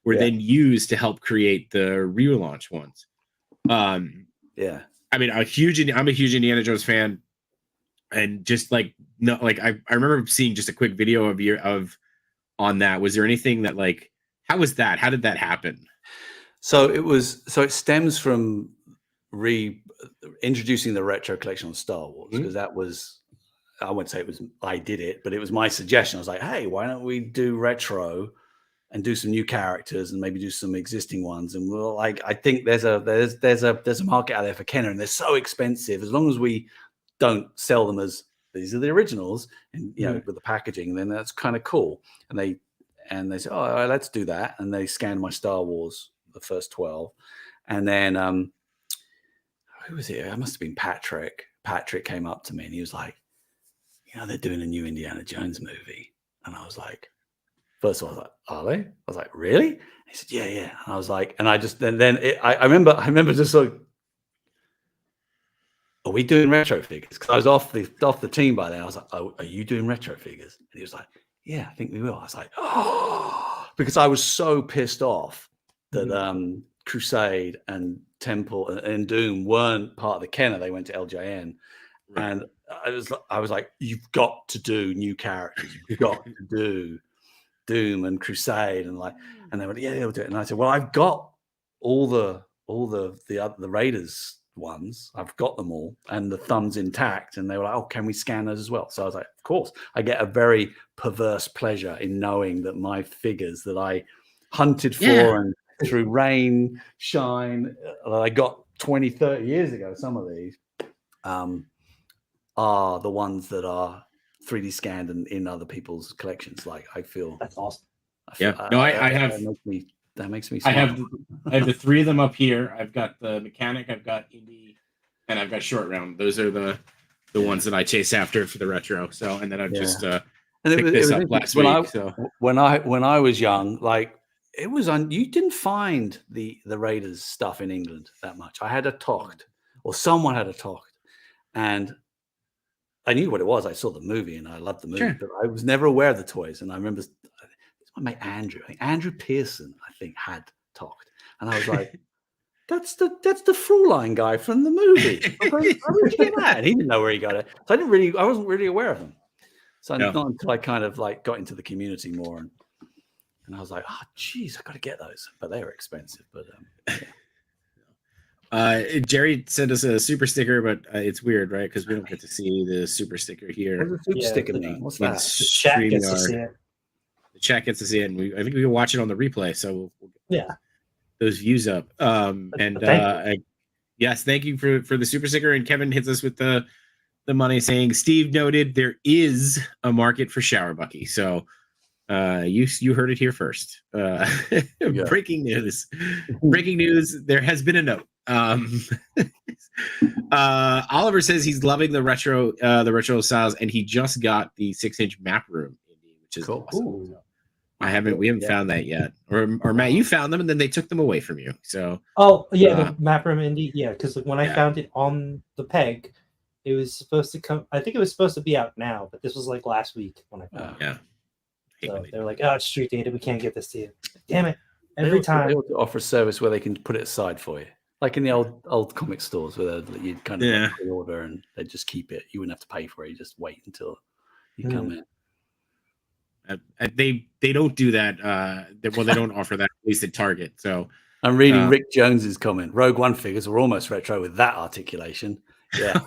were then used to help create the relaunch ones. I mean, I'm a huge Indiana Jones fan, and just I remember seeing just a quick video of on that. Was there anything that how was that? How did that happen? So it stems from introducing the retro collection on Star Wars, because that was. I wouldn't say I did it, but it was my suggestion. I was like, hey, why don't we do retro and do some new characters and maybe do some existing ones? And I think there's a market out there for Kenner, and they're so expensive. As long as we don't sell them as these are the originals, and with the packaging, then that's kind of cool. And they said, oh, all right, let's do that. And they scanned my Star Wars, the first 12. And then who was it? It must have been Patrick. Patrick came up to me and he was like, they're doing a new Indiana Jones movie. And I was like, first of all, I was like, are they? I was like, really? And he said, yeah. And I was like, and I just, I remember just sort of, are we doing retro figures? Because I was off the team by then. I was like, oh, are you doing retro figures? And he was like, yeah, I think we will. I was like, oh, because I was so pissed off that Crusade and Temple and Doom weren't part of the Kenner. They went to LJN. Right. And I was like, you've got to do new characters. You've got to do Doom and Crusade, and they went, yeah, they'll do it. And I said, well, I've got all the Raiders ones. I've got them all, and the thumb's intact. And they were like, "Oh, can we scan those as well?" So I was like, "Of course." I get a very perverse pleasure in knowing that my figures that I hunted for and through rain, shine, that I got 20, 30 years ago, some of these, are the ones that are 3D scanned and in other people's collections. Like, I feel that's awesome. I have. That makes me smile. I have the 3 of them up here. I've got the Mechanic, I've got Indie, and I've got Short Round. Those are the ones that I chase after for the retro. So, and then I've just picked this up last week. When I was young, like, it was you didn't find the Raiders stuff in England that much. I had a Tocht, or someone had a Tocht, and I knew what it was. I saw the movie and I loved the movie, but I was never aware of the toys. And I remember my mate Andrew Pearson, I think, had Tocht, and I was like, "That's the Fraulein guy from the movie." Where did you get that? And he didn't know where he got it, so I wasn't really aware of him. So not until I kind of like got into the community more, and I was like, "Oh, geez, I got to get those," but they were expensive. But Jerry sent us a super sticker, but it's weird, right? Because we don't get to see the super sticker here. What does a super sticker mean? What's that? The chat gets to see it. The chat gets to see it, and I think we can watch it on the replay. So we'll get those views up. Yes, thank you for the super sticker. And Kevin hits us with the money, saying Steve noted there is a market for Shower Bucky. So you heard it here first. Breaking news. Breaking news. There has been a note. Oliver says he's loving the retro styles, and he just got the 6-inch map room, which is cool. Awesome. We haven't found that yet. Or Matt, you found them and then they took them away from you. So the map room indie, because when I found it on the peg, it was supposed to come. I think it was supposed to be out now, but this was like last week when I found it. So they're like, "Oh, it's street data. We can't get this to you." Damn it! Every time they offer a service where they can put it aside for you, like in the old comic stores where you'd kind of pre-order and they just keep it. You wouldn't have to pay for it. You just wait until you come in. They don't do that. They don't offer that, at least at Target. So I'm reading Rick Jones's comment. Rogue One figures were almost retro with that articulation. Yeah.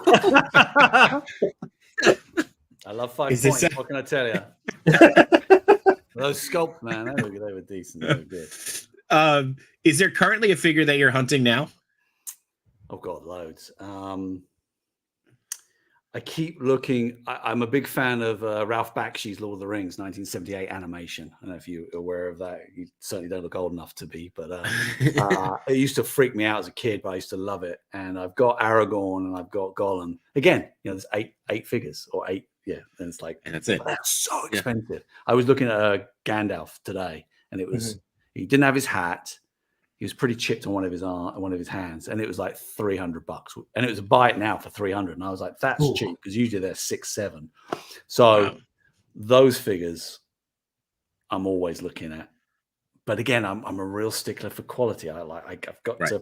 I love 5 points. What can I tell you? Those sculpts, man, they were decent. They were good. Is there currently a figure that you're hunting now? I've got loads. I keep looking. I'm a big fan of Ralph Bakshi's Lord of the Rings 1978 animation. I don't know if you're aware of that. You certainly don't look old enough to be, but it used to freak me out as a kid, but I used to love it. And I've got Aragorn and I've got Gollum. Again, there's eight figures or 8. Yeah, and it's like, and that's it. That's so expensive. Yeah. I was looking at Gandalf today, and it was he didn't have his hat. He was pretty chipped on one of his hands, and it was like $300, and it was a buy it now for $300. And I was like, that's cheap because usually they're $600, $700. So those figures, I'm always looking at. But again, I'm a real stickler for quality. I've got to.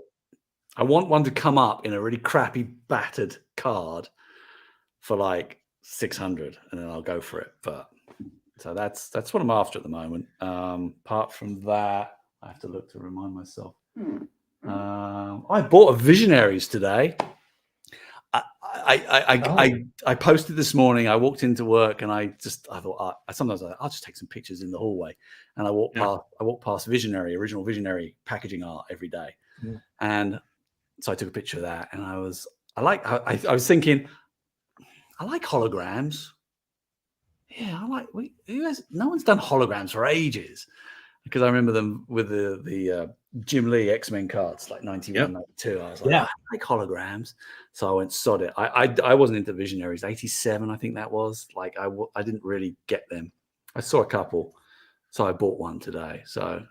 I want one to come up in a really crappy, battered card for like $600, and then I'll go for it. But so that's what I'm after at the moment. Apart from that, I have to look to remind myself. I bought a Visionaries today. I posted this morning. I walked into work and I thought sometimes I'll just take some pictures in the hallway. And I walk past original Visionary packaging art every day. Yeah. And so I took a picture of that, and I was thinking, I like holograms. Yeah, no one's done holograms for ages, because I remember them with the Jim Lee X-Men cards, like 91, 92. I was like, I like holograms. So I went, sod it. I wasn't into Visionaries. 87, I think that was. Like, I didn't really get them. I saw a couple, so I bought one today. So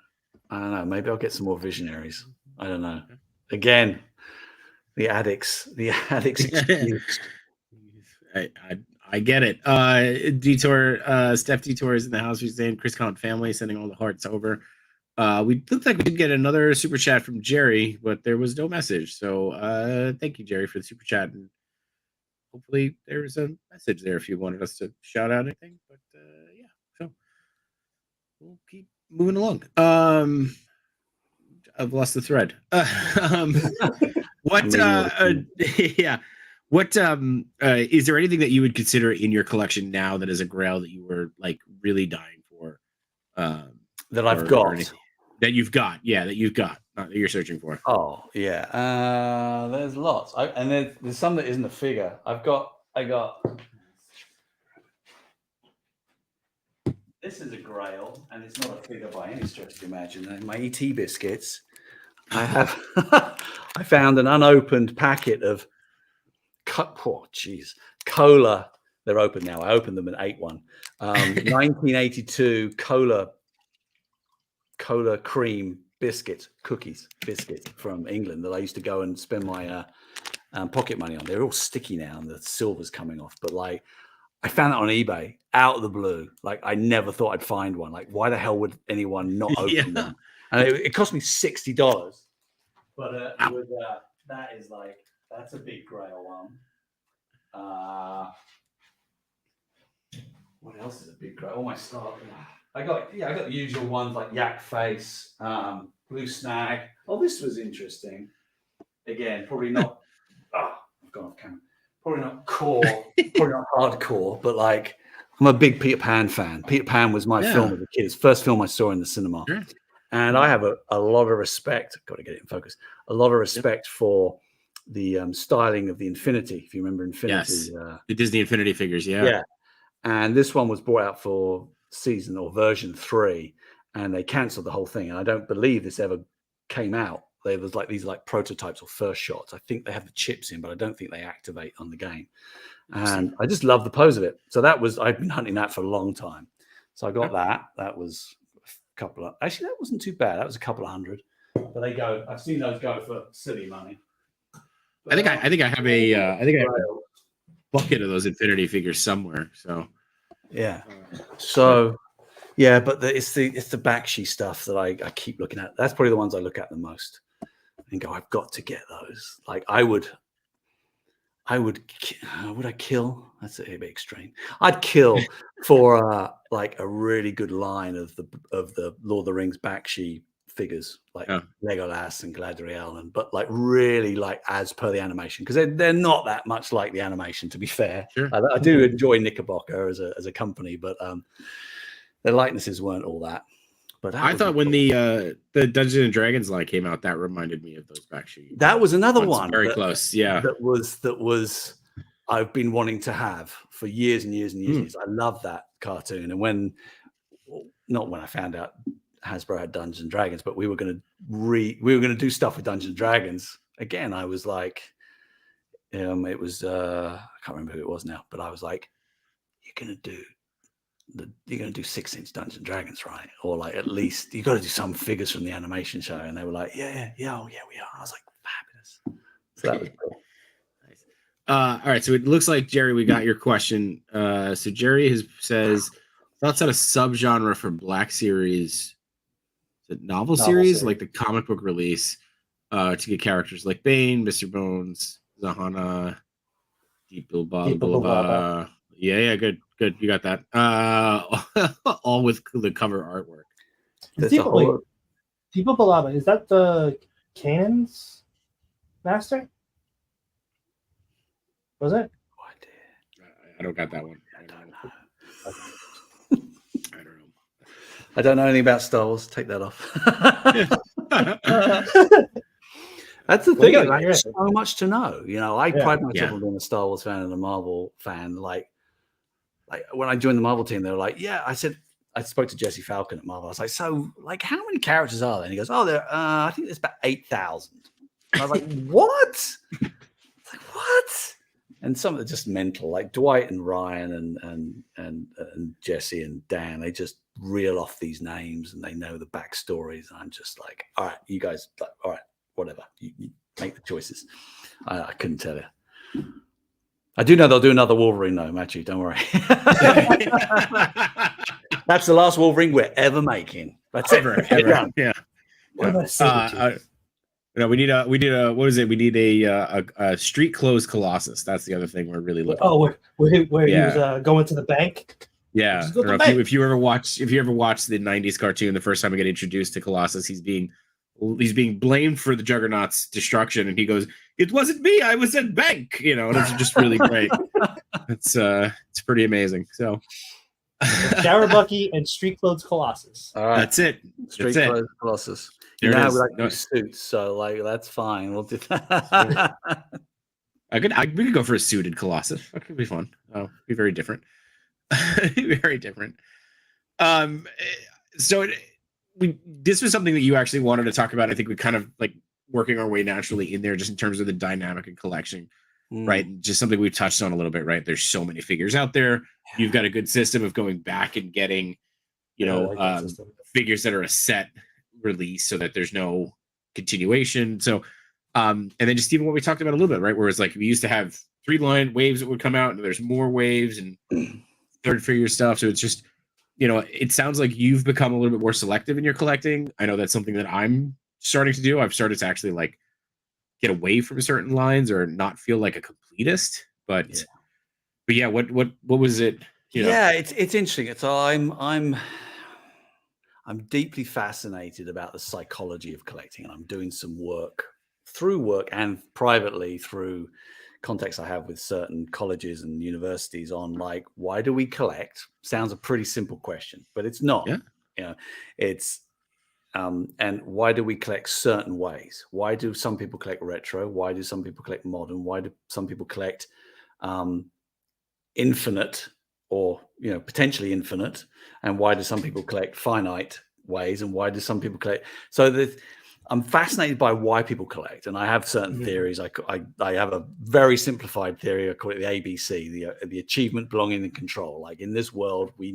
I don't know. Maybe I'll get some more Visionaries. I don't know. Again, the addicts excuse. I get it. Steph Detour is in the house. She's saying Chris Con family sending all the hearts over. We looked like we did get another super chat from Jerry, but there was no message. So thank you, Jerry, for the super chat. And hopefully there's a message there if you wanted us to shout out anything. But so we'll keep moving along. I've lost the thread. What? Yeah. What? Is there anything that you would consider in your collection now that is a Grail that you were like really dying for? That I've got. That you've got. Yeah, that you've got. Not that you're searching for. Oh yeah. There's lots. And there's some that isn't a figure. I got. This is a Grail, and it's not a figure by any stretch of the imagination. My ET biscuits. I have. I found an unopened packet of. Cola. They're open now. I opened them and ate one. 1982 cola cream biscuits from England that I used to go and spend my pocket money on. They're all sticky now, and the silver's coming off. But like, I found that on eBay out of the blue. Like, I never thought I'd find one. Like, why the hell would anyone not open them? And it cost me $60. But it was, that is like, that's a big Grail one. What else is a big Grail? All my stuff. I got the usual ones like Yak Face, Blue Snag. Oh, this was interesting. Again, probably not. I've gone off camera. Probably not core, probably not hardcore, but like, I'm a big Peter Pan fan. Peter Pan was my film as a kid. It's the first film I saw in the cinema. Sure. And I have a lot of respect. Got to get it in focus. A lot of respect for the styling of the Infinity. If you remember Infinity, the Disney Infinity figures. Yeah. And this one was brought out for season or version 3, and they cancelled the whole thing. And I don't believe this ever came out. There was like these like prototypes or first shots. I think they have the chips in, but I don't think they activate on the game. And I just love the pose of it. So I've been hunting that for a long time. So I got that. That was actually, that wasn't too bad. That was a couple of hundred. But I've seen those go for silly money. But I think I have a bucket of those Infinity figures somewhere. So yeah. So yeah, but it's the Bakshi stuff that I keep looking at. That's probably the ones I look at the most and go, I've got to get those. Like would I kill? That's a bit extreme. I'd kill for like a really good line of the Lord of the Rings Bakshi figures, like Legolas and Galadriel, but like really like as per the animation, because they're not that much like the animation, to be fair. Sure. I do enjoy Knickerbocker as a company, but their likenesses weren't all that. But I thought when the Dungeons and Dragons line came out, that reminded me of those Bakshi. That was another one very close. Yeah, that was I've been wanting to have for years and years and years. I love that cartoon, and not when I found out Hasbro had Dungeons and Dragons, but we were going to do stuff with Dungeons and Dragons again. I was like, it was I can't remember who it was now, but I was like, you're going to do 6-inch Dungeons and Dragons, right? Or like at least you got to do some figures from the animation show. And they were like, yeah, we are. I was like, fabulous. So that was cool. Nice. All right, so it looks like, Jerry, we got your question. So Jerry says thoughts on a subgenre for Black Series. The novel series, like the comic book release, to get characters like Bane, Mr. Bones, Zahana, Deep Bilba. Yeah, good. You got that. All with the cover artwork. Deep Bilba, is that the Cannon's master? Was it? I don't got that one. I don't know. I don't know anything about Star Wars. Take that off. That's the thing. There's so much to know. I pride myself on being a Star Wars fan and a Marvel fan. Like when I joined the Marvel team, they were like, I spoke to Jesse Falcon at Marvel. I was like, so like, how many characters are there? And he goes, I think there's about 8,000. And I was like, what? It's like, what? And some of them are just mental, like Dwight and Ryan and Jesse and Dan. They just reel off these names and they know the backstories. And I'm just like, all right, you guys, all right, whatever. You make the choices. I couldn't tell you. I do know they'll do another Wolverine though, Matthew. Don't worry. That's the last Wolverine we're ever making. That's ever. Yeah. We need a what is it? We need a street clothes Colossus. That's the other thing we're really looking. Oh, where he was going to the bank. Yeah. If you ever watch the '90s cartoon, the first time I get introduced to Colossus, he's being he's being blamed for the Juggernaut's destruction, and he goes, "It wasn't me. I was at bank." You know, and it's just really great. It's pretty amazing. So, Shower Bucky and Street Clothes Colossus. All right. That's it. Street Clothes Colossus. There now it is. we like suits, so like that's fine. We'll do that. we could go for a suited Colossus. That could be fun. Oh, be very different. Very different. So this was something that you actually wanted to talk about. I think we kind of like working our way naturally in there, just in terms of the dynamic and collection, right? Just something we've touched on a little bit, right? There's so many figures out there. You've got a good system of going back and getting, figures that are a set release, so that there's no continuation. So, and then just even what we talked about a little bit, right? Where it's like we used to have 3 line waves that would come out, and there's more waves and third figure stuff. So it's just, it sounds like you've become a little bit more selective in your collecting. I know that's something that I'm starting to do. I've started to actually like get away from certain lines or not feel like a completist. But yeah, what was it? Yeah, it's interesting. It's I'm deeply fascinated about the psychology of collecting, and I'm doing some work and privately through contacts I have with certain colleges and universities on like, why do we collect? Sounds a pretty simple question, but it's not. Yeah. It's and why do we collect certain ways? Why do some people collect retro? Why do some people collect modern? Why do some people collect infinite or potentially infinite? And why do some people collect finite ways? And why do some people collect? So I'm fascinated by why people collect, and I have certain theories. I have a very simplified theory. I call it the ABC, the achievement, belonging, and control. Like in this world, we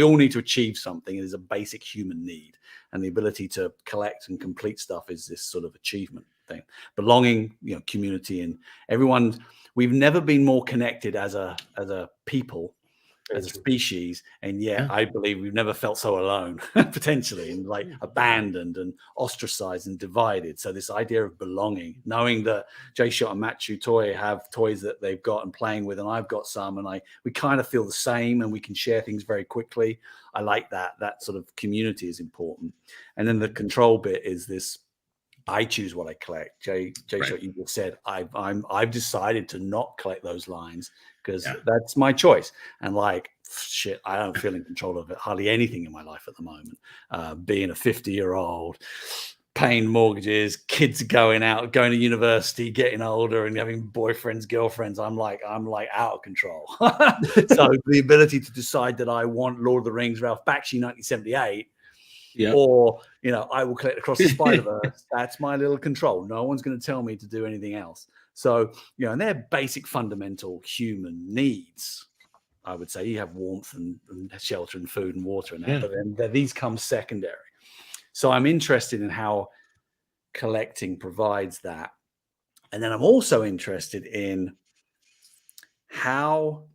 all need to achieve something. It is a basic human need, and the ability to collect and complete stuff is this sort of achievement thing. Belonging, community, and everyone. We've never been more connected as a people, as a species, and yet I believe we've never felt so alone, potentially, and like abandoned and ostracized and divided. So this idea of belonging, knowing that Jay Shot and Matt Toy have toys that they've got and playing with, and I've got some, and we kind of feel the same, and we can share things very quickly. I like that sort of community is important. And then the control bit is this. I choose what I collect. Jay Shot, you just said I've decided to not collect those lines because that's my choice. And like shit, I don't feel in control of it, hardly anything in my life at the moment. Being a 50-year-old, paying mortgages, kids going out, going to university, getting older, and having boyfriends, girlfriends. I'm like out of control. So the ability to decide that I want Lord of the Rings, Ralph Bakshi, 1978. Or I will collect Across the Spider-Verse. That's my little control. No one's going to tell me to do anything else. So and they're basic fundamental human needs. I would say you have warmth and shelter and food and water and that, but then these come secondary. So I'm interested in how collecting provides that, and then I'm also interested in how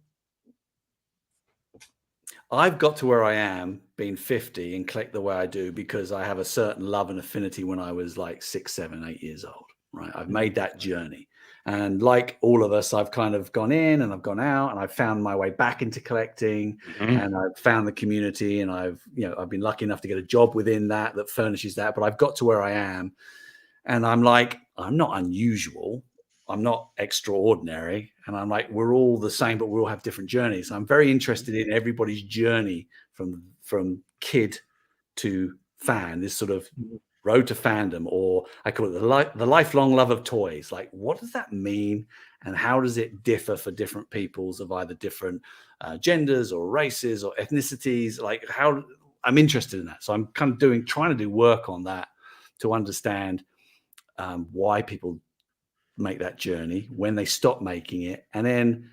I've got to where I am being 50 and collect the way I do because I have a certain love and affinity when I was like 6, 7, 8 years old, right? I've made that journey. And like all of us, I've kind of gone in and I've gone out and I've found my way back into collecting and I've found the community and I've been lucky enough to get a job within that furnishes that, but I've got to where I am and I'm like, I'm not unusual. I'm not extraordinary. And I'm like, we're all the same, but we all have different journeys. I'm very interested in everybody's journey from kid to fan, this sort of road to fandom, or I call it the lifelong love of toys. Like, what does that mean? And how does it differ for different peoples of either different genders or races or ethnicities? Like how I'm interested in that. So I'm kind of trying to do work on that to understand why people make that journey, when they stop making it, and then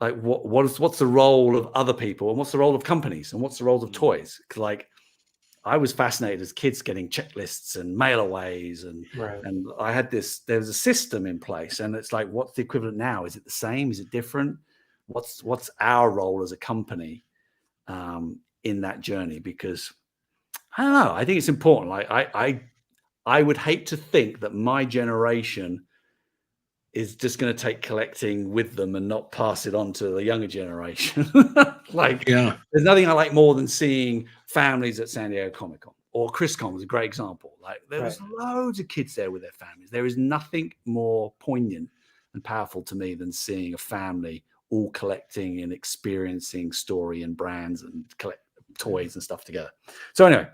like what's the role of other people and what's the role of companies and what's the role of toys? Because like I was fascinated as kids getting checklists and mail-aways and I had there's a system in place, and it's like, what's the equivalent now? Is it the same? Is it different? What's our role as a company in that journey? Because I don't know, I think it's important. Like I would hate to think that my generation is just going to take collecting with them and not pass it on to the younger generation. There's nothing I like more than seeing families at San Diego Comic-Con or ChrisCon was a great example. Like there was loads of kids there with their families. There is nothing more poignant and powerful to me than seeing a family all collecting and experiencing story and brands and collect toys and stuff together. So anyway,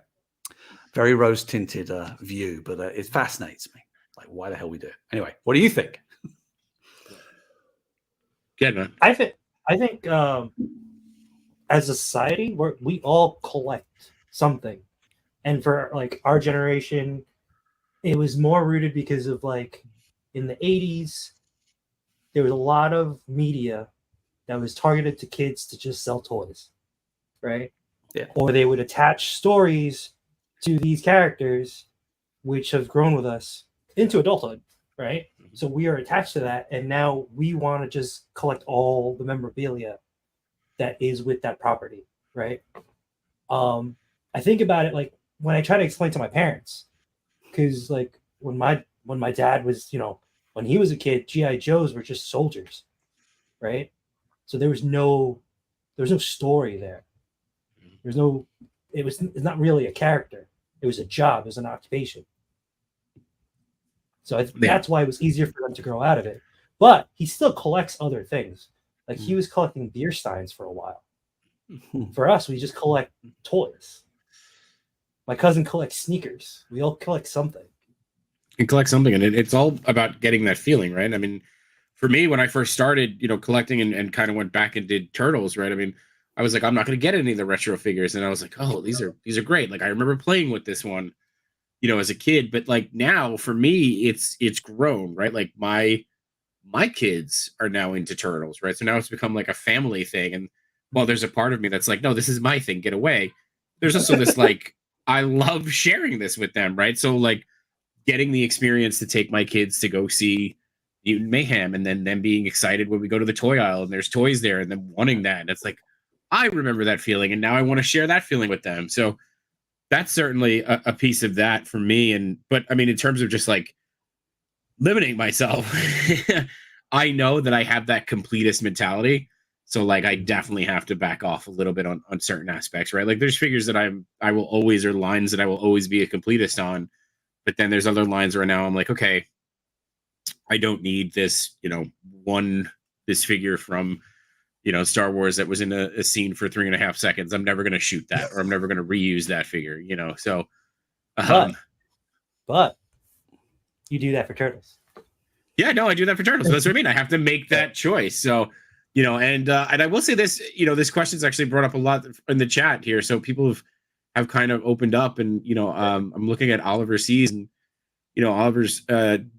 very rose-tinted view, but it fascinates me. Like, why the hell we do it? Anyway, what do you think? Good, man. I think as a society, we all collect something, and for like our generation, it was more rooted because of like in the 80s, there was a lot of media that was targeted to kids to just sell toys, right? Yeah. Or they would attach stories to these characters, which have grown with us into adulthood, right? Mm-hmm. So we are attached to that, and now we want to just collect all the memorabilia that is with that property, right? I think about it like when I try to explain to my parents, because like when my dad was, when he was a kid, GI Joes were just soldiers, right? So there's no story there. It's not really a character. It was a job. It was an occupation. So that's why it was easier for them to grow out of it. But he still collects other things. Like he was collecting beer steins for a while. For us, we just collect toys. My cousin collects sneakers. We all collect something. And collect something, and it's all about getting that feeling, right? I mean, for me, when I first started, collecting and kind of went back and did Turtles, right? I mean, I was like, I'm not going to get any of the retro figures, and I was like, oh, these are great. Like I remember playing with this one, as a kid, but like now for me, it's grown, right? Like my kids are now into Turtles, right? So now it's become like a family thing, and while there's a part of me that's like, no, this is my thing, get away. There's also this like, I love sharing this with them, right? So like getting the experience to take my kids to go see Mutant Mayhem, and then them being excited when we go to the toy aisle and there's toys there, and them wanting that. And it's like, I remember that feeling, and now I want to share that feeling with them. So that's certainly a piece of that for me. But I mean, in terms of just like limiting myself, I know that I have that completist mentality. So like, I definitely have to back off a little bit on certain aspects, right? Like there's figures that I will always, or lines that I will always be a completist on. But then there's other lines where now I'm like, okay, I don't need this, this figure from, Star Wars that was in a scene for 3.5 seconds. I'm never going to shoot that, or I'm never going to reuse that figure, So, but you do that for Turtles. Yeah, no, I do that for Turtles. That's what I mean. I have to make that choice. So, and I will say this, this question's actually brought up a lot in the chat here. So people have kind of opened up, and I'm looking at Oliver C's, and Oliver's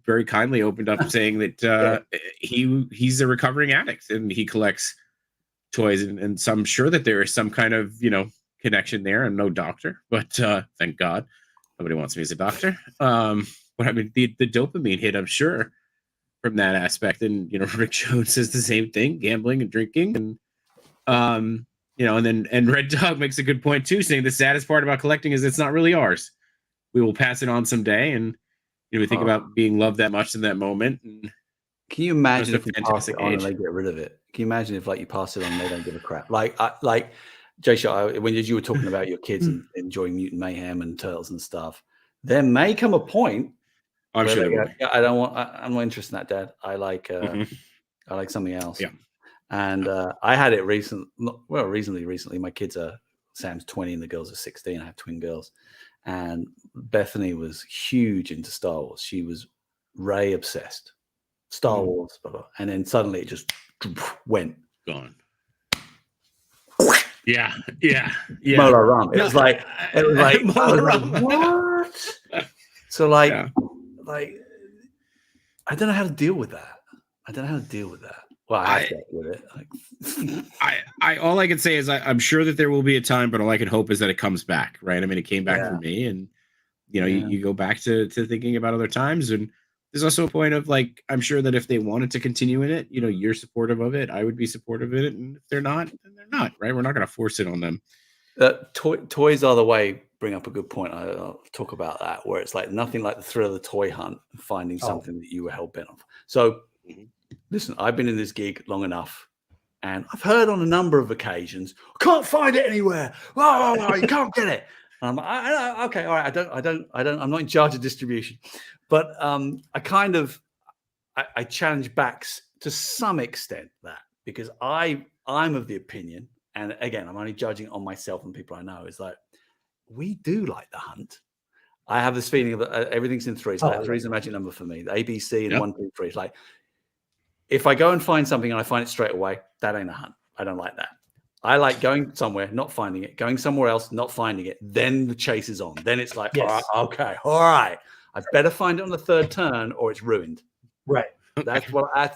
very kindly opened up saying that he's a recovering addict and he collects toys, and so I'm sure that there is some kind of connection there. I'm no doctor, but thank God nobody wants me as a doctor. But I mean the dopamine hit, I'm sure, from that aspect. And Rick Jones says the same thing, gambling and drinking, and and Red Dog makes a good point too, saying the saddest part about collecting is it's not really ours. We will pass it on someday, and we think about being loved that much in that moment. And can you imagine if you pass it on and they get rid of it? Can you imagine if like you pass it on and they don't give a crap? Like Jay, when you were talking about your kids and enjoying Mutant Mayhem and Turtles and stuff, there may come a point I'm sure they go, I'm not interested in that, Dad. I like something else. Yeah. And I had it reasonably recently. My kids Sam's 20 and the girls are 16. I have twin girls. And Bethany was huge into Star Wars. She was Rey obsessed. Star Wars, blah, blah. And then suddenly it just went. Gone. Yeah. Mola Ram. It was like what? So like I don't know how to deal with that. Well, I have to deal with it. I all I can say is I'm sure that there will be a time, but all I can hope is that it comes back, right? I mean, it came back for me, and you go back to thinking about other times, and there's also a point of like, I'm sure that if they wanted to continue in it, you're supportive of it. I would be supportive of it, and if they're not, then they're not, right? We're not going to force it on them. Toys are the way. Bring up a good point. I'll talk about that, where it's like nothing like the thrill of the toy hunt and finding something that you were hell bent on. So, listen, I've been in this gig long enough, and I've heard on a number of occasions, I can't find it anywhere. Oh, you can't get it. I'm okay, all right. I'm not in charge of distribution, but I kind of I challenge back to some extent that, because I'm of the opinion, and again, I'm only judging on myself and people I know, is like we do like the hunt. I have this feeling that everything's in threes. Like three's a magic number for me. The ABC and 1, 2, 3. It's like if I go and find something and I find it straight away, that ain't a hunt. I don't like that. I like going somewhere, not finding it, going somewhere else, not finding it. Then the chase is on. Then it's like, Yes. okay, all right. I better find it on the third turn or it's ruined. Right. That's what I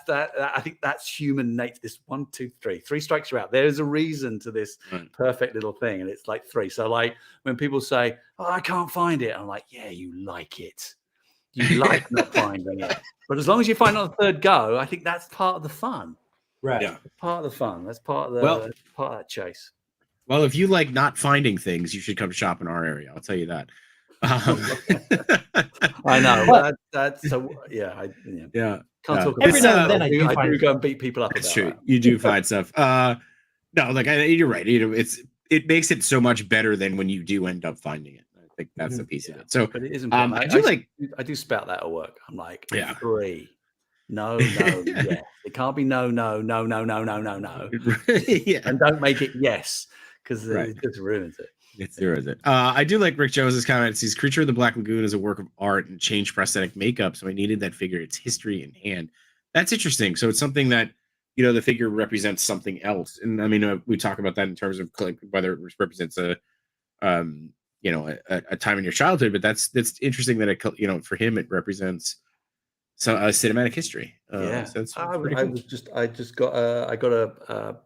think that's human nature. This 1, 2, 3. 3 strikes you out. There's a reason to this perfect little thing, and it's like 3. So like when people say, "Oh, I can't find it," I'm like, "Yeah, you like it. You like not finding it." But as long as you find it on the third go, I think that's part of the fun. Right. Yeah. Part of the fun. That's part of the part of that chase. Well, if you like not finding things, you should come shop in our area. I'll tell you that. I know. That's so. Yeah. Yeah. Can't talk about every now and then I do go and beat people up. That's about true. that. You do find stuff. No, like you're right. It makes it so much better than when you do end up finding it. I think that's a piece of it. So, but it is important. I do spout that at work. I'm like, 3. No, yes. It can't be no. Yeah. And don't make it yes, because it just ruins it. It ruins it. I do like Rick Jones's comments. He's Creature of the Black Lagoon is a work of art and changed prosthetic makeup, so I needed that figure, its history in hand. That's interesting. So it's something that, the figure represents something else. And I mean, we talk about that in terms of like whether it represents a time in your childhood, but that's interesting that it, for him, it represents cinematic history. Yeah. So that's I got a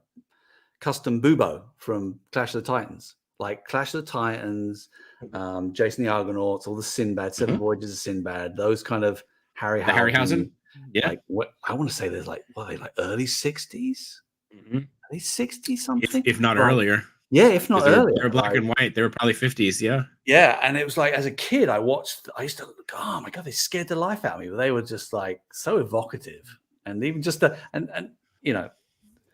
custom Bubo from Clash of the Titans. Like Clash of the Titans, Jason the Argonauts, all the Sinbad, 7 Voyages of Sinbad, those kind of Harryhausen. Yeah. Like what I want to say there's like early 60s? Early 60s something? If not earlier. Yeah, if not earlier. They were black and white. They were probably 50s, yeah. Yeah, and it was like as a kid, I used to look, oh my God, they scared the life out of me. But they were just like so evocative. And even just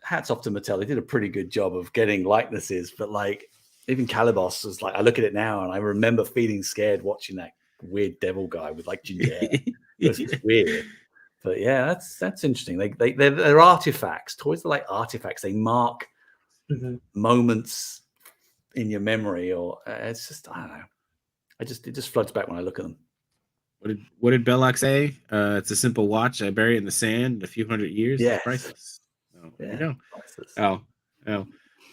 hats off to Mattel. They did a pretty good job of getting likenesses, but like even Calibos was like, I look at it now and I remember feeling scared watching that weird devil guy with like ginger hair. It was weird. But yeah, that's interesting. They're artifacts. Toys are like artifacts. They mark moments in your memory, or it's just, I don't know. It just floods back when I look at them. What did Belloc say? It's a simple watch. I bury it in the sand. A few hundred years. Yeah, it's priceless. There you go. Priceless. Oh.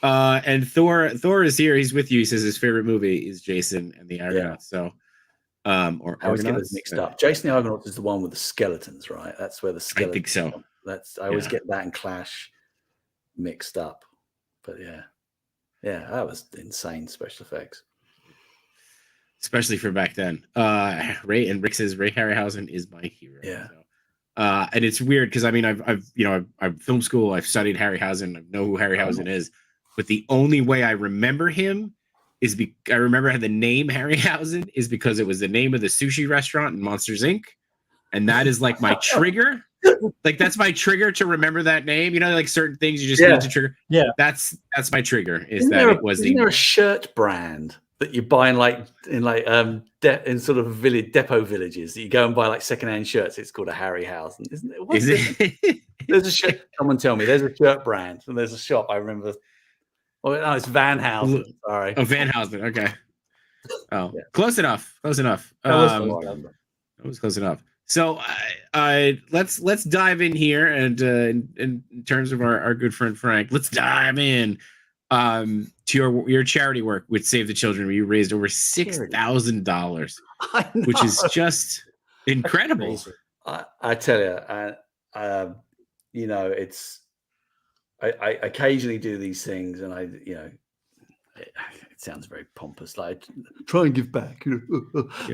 And Thor is here. He's with you. He says his favorite movie is Jason and the Argonauts. So, or I always get those mixed up. Jason the Argonauts is the one with the skeletons, right? That's where the skeletons. I think so. I always get that and Clash mixed up. But yeah, that was insane special effects, especially for back then. Rick says Ray Harryhausen is my hero. Yeah. So. And it's weird because I mean I've film school, I've studied Harryhausen, I know who Harryhausen is, but the only way I remember him is I remember the name Harryhausen is because it was the name of the sushi restaurant in Monsters Inc. And that is like my trigger. Like that's my trigger to remember that name. Like certain things you just need to trigger. Yeah, that's my trigger. Isn't there a shirt brand that you buy in sort of depot villages that you go and buy like secondhand shirts? It's called a Harryhausen, isn't it? Is it? There's a shirt. Someone tell me. There's a shirt brand and there's a shop. I remember. Oh no, it's Van Housen. Sorry. Oh, Van Housen. Okay. Oh, yeah. Close enough. That was close enough. So, let's dive in here, and in terms of our good friend Frank, let's dive in to your charity work with Save the Children, where you raised over $6,000, which is just incredible. I tell you, it's I occasionally do these things, and it sounds very pompous, like try and give back, yeah.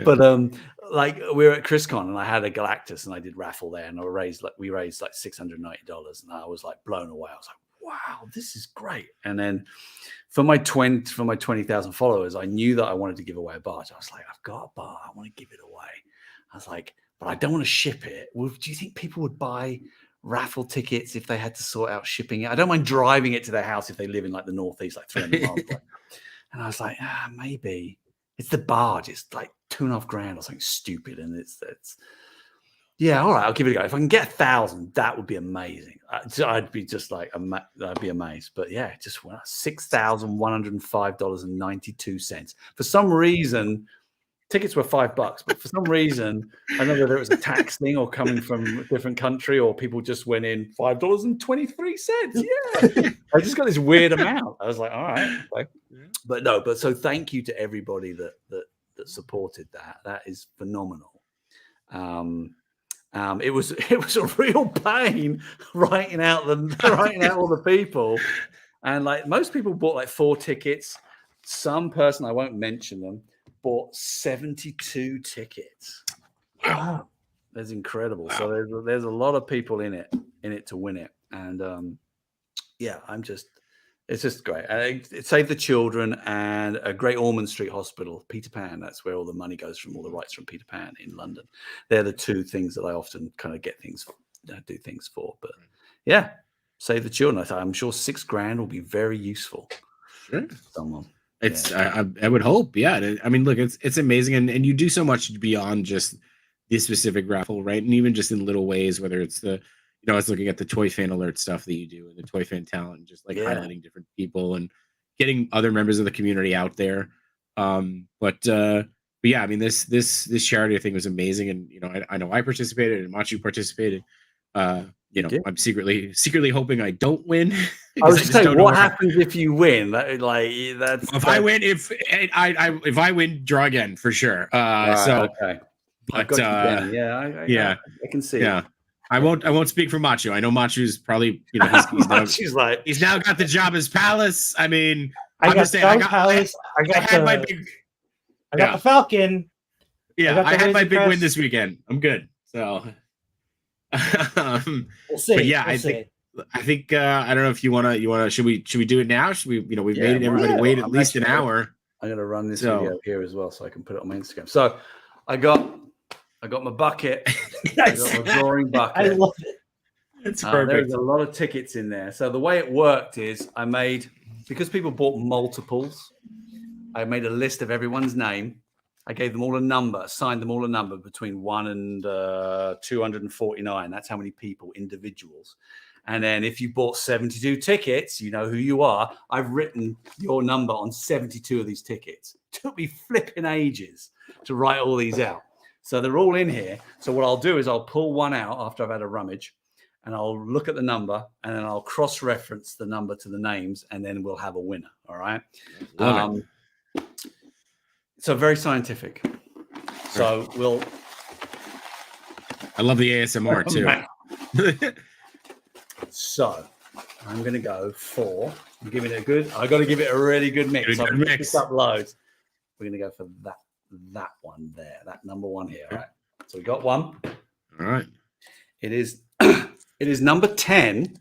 But like we were at ChrisCon and I had a Galactus and I did raffle there, and we raised like $690, and I was like blown away. I was like, wow, this is great. And then for my 20,000 followers, I knew that I wanted to give away a barge. I was like, I've got a bar, I want to give it away. I was like, but I don't want to ship it. Well, do you think people would buy raffle tickets if they had to sort out shipping it? I don't mind driving it to their house if they live in like the Northeast, like 300 miles away. And I was like, maybe It's the barge. It's like $2,500 or something stupid, and it's yeah. All right, I'll give it a go. If I can get 1,000, that would be amazing. I'd be just like I'd be amazed. But yeah, it just went $6,105.92. For some reason, tickets were $5, but for some reason, I don't know whether it was a tax thing or coming from a different country, or people just went in $5.23. Yeah, I just got this weird amount. I was like, all right, okay. But no. But so thank you to everybody that supported that. That is phenomenal. It was a real pain writing out all the people, and like most people bought like 4 tickets. Some person, I won't mention them, bought 72 tickets. Wow, that's incredible. Wow. So there's a lot of people in it to win it, and yeah, it's just great. It saved the children and a Great Ormond Street Hospital, Peter Pan. That's where all the money goes from, all the rights from Peter Pan in London. They're the 2 things that I often kind of do things for. But yeah, save the children. I'm sure $6,000 will be very useful. Sure. To someone. It's I would hope, yeah. I mean, look, it's amazing, and you do so much beyond just this specific raffle, right? And even just in little ways, whether it's I was looking at the Toy Fan Alert stuff that you do and the Toy Fan Talent, and just like highlighting different people and getting other members of the community out there. But yeah, I mean, this charity thing was amazing, and I know I participated and Machu participated. I'm secretly hoping I don't win. I was just saying, what happens if you win? If I win, if I win, draw again for sure. Okay. But I can see. Yeah, I won't speak for Machu. I know Machu's probably he's now got the job as Palace. I mean, I got the Falcon. Yeah, I had my big win this weekend. I'm good. So we'll see. But yeah, I think I don't know if you wanna should we do it now? Should we we've made everybody wait at least an hour. I'm gonna run this video here as well so I can put it on my Instagram. So I got my bucket. I got my drawing bucket. I love it. It's perfect. There's a lot of tickets in there. So the way it worked is because people bought multiples, I made a list of everyone's name. I gave them all a number, assigned them all a number between 1 and 249. That's how many people, individuals. And then if you bought 72 tickets, you know who you are. I've written your number on 72 of these tickets. It took me flipping ages to write all these out. So they're all in here. So what I'll do is I'll pull one out after I've had a rummage, and I'll look at the number, and then I'll cross-reference the number to the names, and then we'll have a winner. All right. So very scientific. So I love the ASMR too. So I'm going to go for. I'm giving it I got to give it a really good mix. I've mixed up loads. We're going to go for that one there. That number 1 here. All right. So we got one. All right. It is number 10.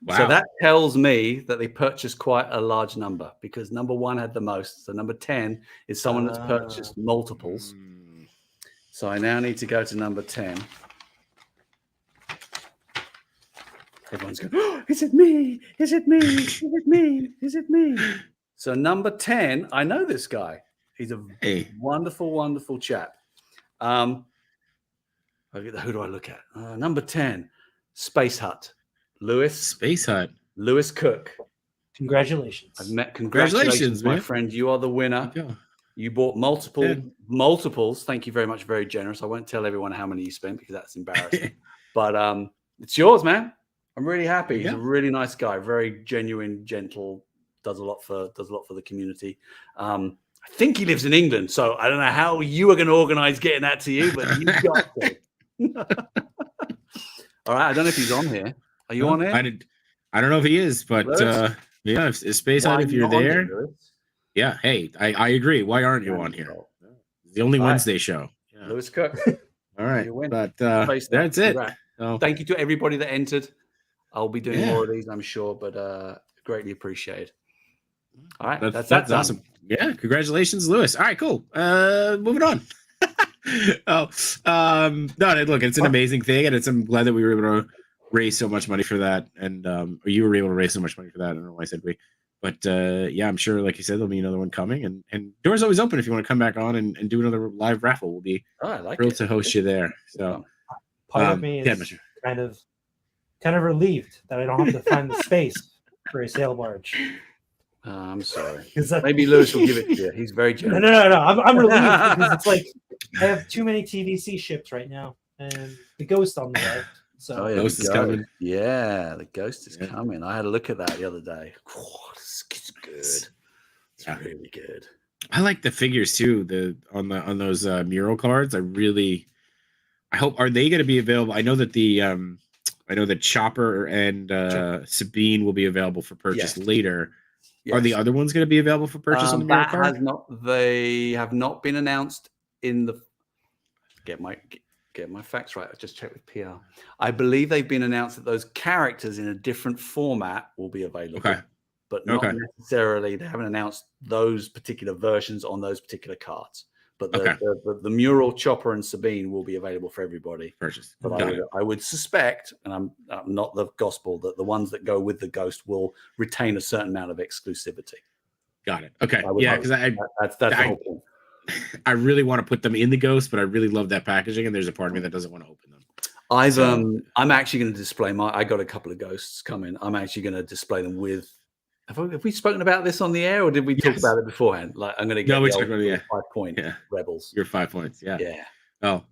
Wow. So that tells me that they purchased quite a large number, because number 1 had the most. So number 10 is someone that's purchased multiples. So I now need to go to number 10. Everyone's going, oh, is it me? Is it me? Is it me? Is it me? So number 10, I know this guy. He's a wonderful, wonderful chap. Who do I look at? Number 10, Space Hut. Lewis Cook. Congratulations. I've met. Congratulations, my friend. You are the winner. You bought multiples. Thank you very much. Very generous. I won't tell everyone how many you spent because that's embarrassing. But it's yours, man. I'm really happy. He's a really nice guy. Very genuine, gentle. Does a lot for the community. I think he lives in England, so I don't know how you are going to organize getting that to you, but you got to. All right. I don't know if he's on here. Are you on here? I don't know if he is, but if Space Hut, if you're there, hey, I agree. Why aren't you on here? It's the only Wednesday show. Yeah. Lewis Cook. All right, but that's it. So, thank you to everybody that entered. I'll be doing more of these, I'm sure, but greatly appreciated. All right, that's awesome. Yeah, congratulations, Lewis. All right, cool. Moving on. No, look, it's an amazing thing, and I'm glad that we were able to raise so much money for that, and or you were able to raise so much money for that. I don't know why I said we, But yeah, I'm sure, like you said, there'll be another one coming, and doors always open if you want to come back on and do another live raffle. We'll be thrilled to host you there. So part of me is kind of relieved that I don't have to find the space for a sail barge. I'm sorry. Maybe Lewis will give it to you. He's very generous. No. I'm relieved because it's like I have too many TVC ships right now, and the Ghost on the way. So Ghost is coming. Yeah, the Ghost is coming. I had a look at that the other day. Oh, it's good. It's really good. I like the figures too. On those mural cards. I hope, are they going to be available? I know that Chopper and Sabine will be available for purchase later. Yes. Are the other ones going to be available for purchase on the mural card? They have not been announced in the. Get my facts right. I just checked with PR. I believe they've been announced that those characters in a different format will be available. Okay. But not necessarily. They haven't announced those particular versions on those particular cards. But the mural Chopper and Sabine will be available for everybody. Purchase. But I would suspect, and I'm not the gospel, that the ones that go with the Ghost will retain a certain amount of exclusivity. Got it. Okay. Yeah, because that's the whole point. I really want to put them in the Ghost, but I really love that packaging, and there's a part of me that doesn't want to open them. I'm actually going to display I got a couple of Ghosts coming. I'm actually going to display them with. Have we spoken about this on the air, or did we talk about it beforehand? Like, I'm going to get 5-point Rebels. Your 5 points, yeah. Oh,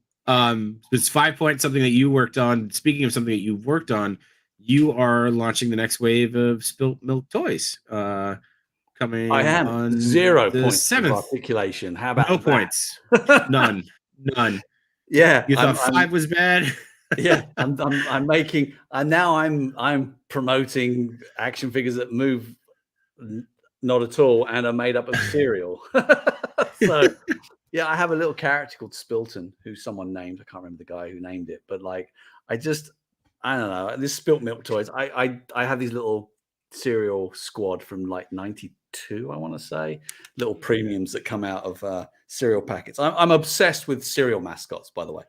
it's 5 points. Something that you worked on. Speaking of something that you've worked on, you are launching the next wave of Spilt Milk toys. Coming. I am on 0 points 7th articulation. How about no points? None. Yeah, you thought 5 was bad. Yeah, I'm making. Now I'm promoting action figures that move. Not at all, and are made up of cereal. So, yeah, I have a little character called Spilton, who someone named. I can't remember the guy who named it, but like, I don't know. This Spilt Milk toys. I have these little cereal squad from like '92, I want to say, little premiums that come out of cereal packets. I'm obsessed with cereal mascots, by the way.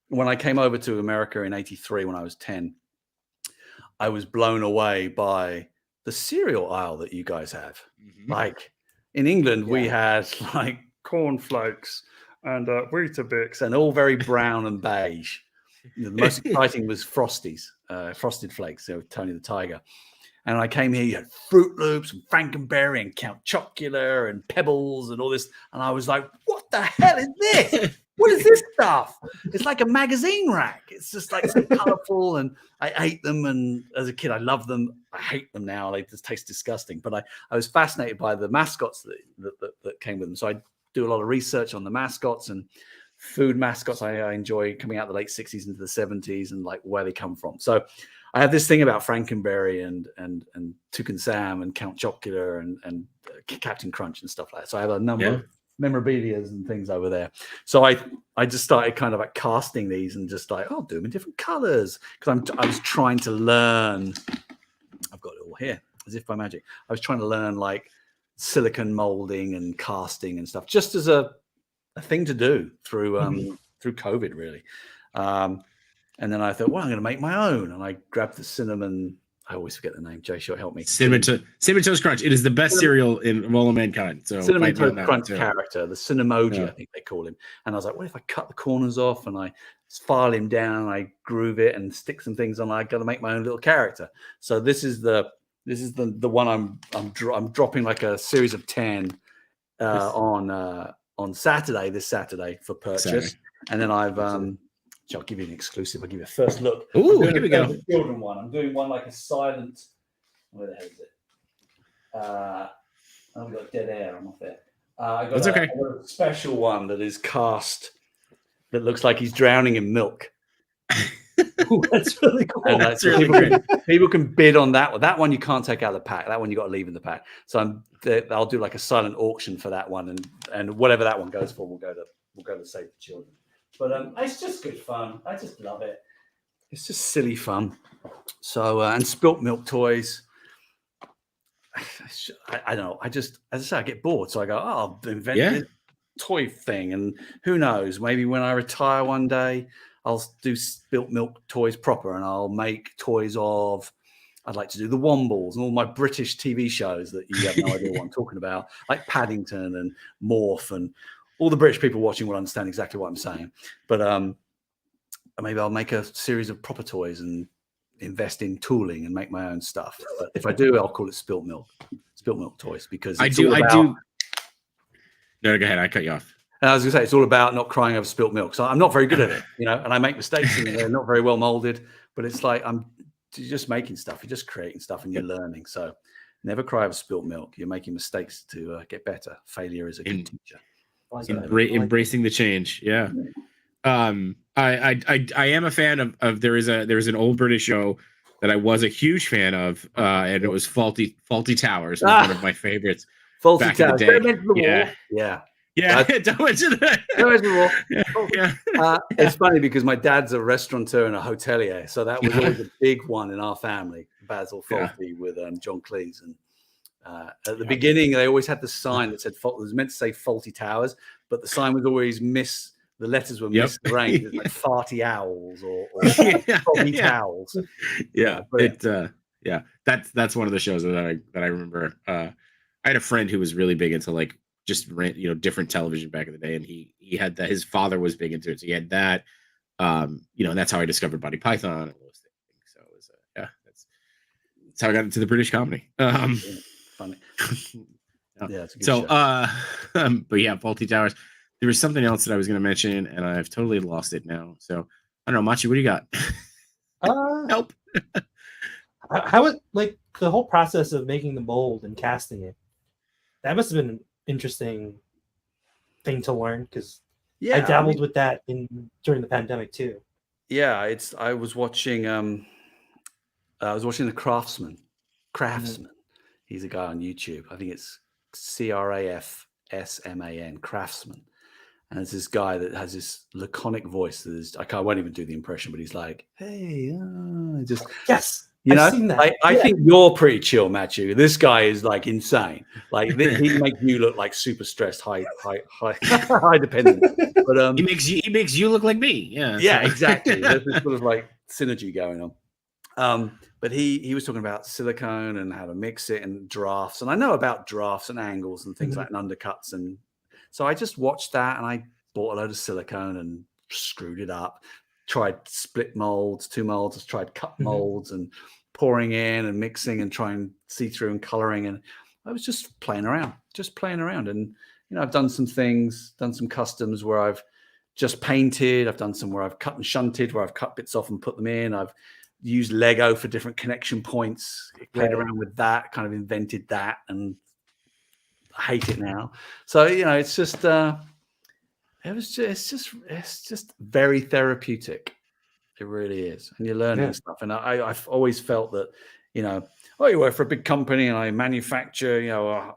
When I came over to America in '83, when I was 10, I was blown away by the cereal aisle that you guys have. Like in England, we had like cornflakes and Weetabix, and all very brown and beige. The most exciting was Frosties, Frosted Flakes, Tony the Tiger. And I came here, you had Fruit Loops and Frankenberry and Count Chocula and Pebbles and all this. And I was like, what the hell is this? What is this stuff? It's like a magazine rack. It's just like so colorful, and I ate them. And as a kid, I loved them. I hate them now. They just taste disgusting. But I was fascinated by the mascots that came with them. So I do a lot of research on the mascots and food mascots. I enjoy coming out the late 60s into the 70s and like where they come from. So I have this thing about Frankenberry and Toucan Sam and Count Chocula and Captain Crunch and stuff like that. So I have a number of memorabilias and things over there. So I just started kind of like casting these and just like, I'll do them in different colors, because I was trying to learn. I've got it all here as if by magic. I was trying to learn like silicone molding and casting and stuff, just as a thing to do through through COVID, really. And then I thought, well, I'm going to make my own. And I grabbed the cinnamon. I always forget the name. Jay, sure, help me. Cinnamon Toast Crunch. It is the best cereal in all of mankind. So Cinnamon Toast Crunch character, the Cinnamoji, I think they call him. And I was like, what if I cut the corners off and I file him down and I groove it and stick some things on? I got to make my own little character. So this is the one I'm dropping like a series of 10 on Saturday, this Saturday for purchase. And then I'll give you an exclusive. I'll give you a first look. Ooh, here we go. Children one. I'm doing one like a silent. Where the hell is it? I've got dead air. I'm off there. I got a special one that is cast that looks like he's drowning in milk. Ooh, that's really cool. And that's really great. People can bid on that one. That one you can't take out of the pack. That one you got to leave in the pack. So I'll do like a silent auction for that one, and whatever that one goes for, we'll go to Save the Children. But it's just good fun. I just love it. It's just silly fun. So and Spilt Milk toys. I don't know. I just, as I say, I get bored. So I go, I'll invent this toy thing, and who knows? Maybe when I retire one day, I'll do Spilt Milk toys proper, and I'll make toys of I'd like to do the Wombles and all my British TV shows that you have no idea what I'm talking about, like Paddington and Morph, and all the British people watching will understand exactly what I'm saying. But maybe I'll make a series of proper toys and invest in tooling and make my own stuff. But if I do, I'll call it Spilt Milk Toys, because I do. No, go ahead. I cut you off. And I was going to say, it's all about not crying over spilt milk. So I'm not very good at it, you know, and I make mistakes and they're not very well molded. But it's like I'm just making stuff. You're just creating stuff and you're learning. So never cry over spilt milk. You're making mistakes to get better. Failure is a good teacher. Embracing the change. Yeah. I am a fan of there's an old British show that I was a huge fan of, and it was Faulty Towers, was one of my favorites. Faulty Towers. Yeah. Don't mention that. It's funny because my dad's a restaurateur and a hotelier, so that was always a big one in our family. Basil Faulty with John Cleese, and at the beginning they always had the sign that said it was meant to say Faulty Towers, but the sign was always the letters were misarranged. It's like farty owls or foggy towels. That's one of the shows that I remember. I had a friend who was really big into like just different television back in the day, and he had that. His father was big into it, so he had that. And that's how I discovered Monty Python and all those things. So it was that's how I got into the British comedy. Funny. It's a good show. But yeah, Faulty Towers. There was something else that I was going to mention, and I've totally lost it now. So I don't know, Machi, what do you got? Help. How it like the whole process of making the mold and casting it? That must have been an interesting thing to learn, because I dabbled with that during the pandemic too. Yeah, I was watching the Craftsman. He's a guy on YouTube. I think it's CRAFSMAN, Craftsman. And it's this guy that has this laconic voice. I won't even do the impression, but he's like, "Hey, just yes." I've seen that. I think you're pretty chill, Matthew. This guy is like insane. Like he makes you look like super stressed, high dependent. But he makes you look like me. Yeah, exactly. There's this sort of like synergy going on. But he was talking about silicone and how to mix it and drafts. And I know about drafts and angles and things like and undercuts. And so I just watched that and I bought a load of silicone and screwed it up. Tried split molds, 2 molds, tried cut molds and pouring in and mixing and trying see through and coloring. And I was just playing around. And, I've done some things, done some customs where I've just painted. I've done some where I've cut and shunted, where I've cut bits off and put them in. I've used Lego for different connection points, played around with that, kind of invented that, and I hate it now. So, it's just, it's just very therapeutic. It really is. And you're learning stuff. And I've always felt that, you work for a big company and I manufacture,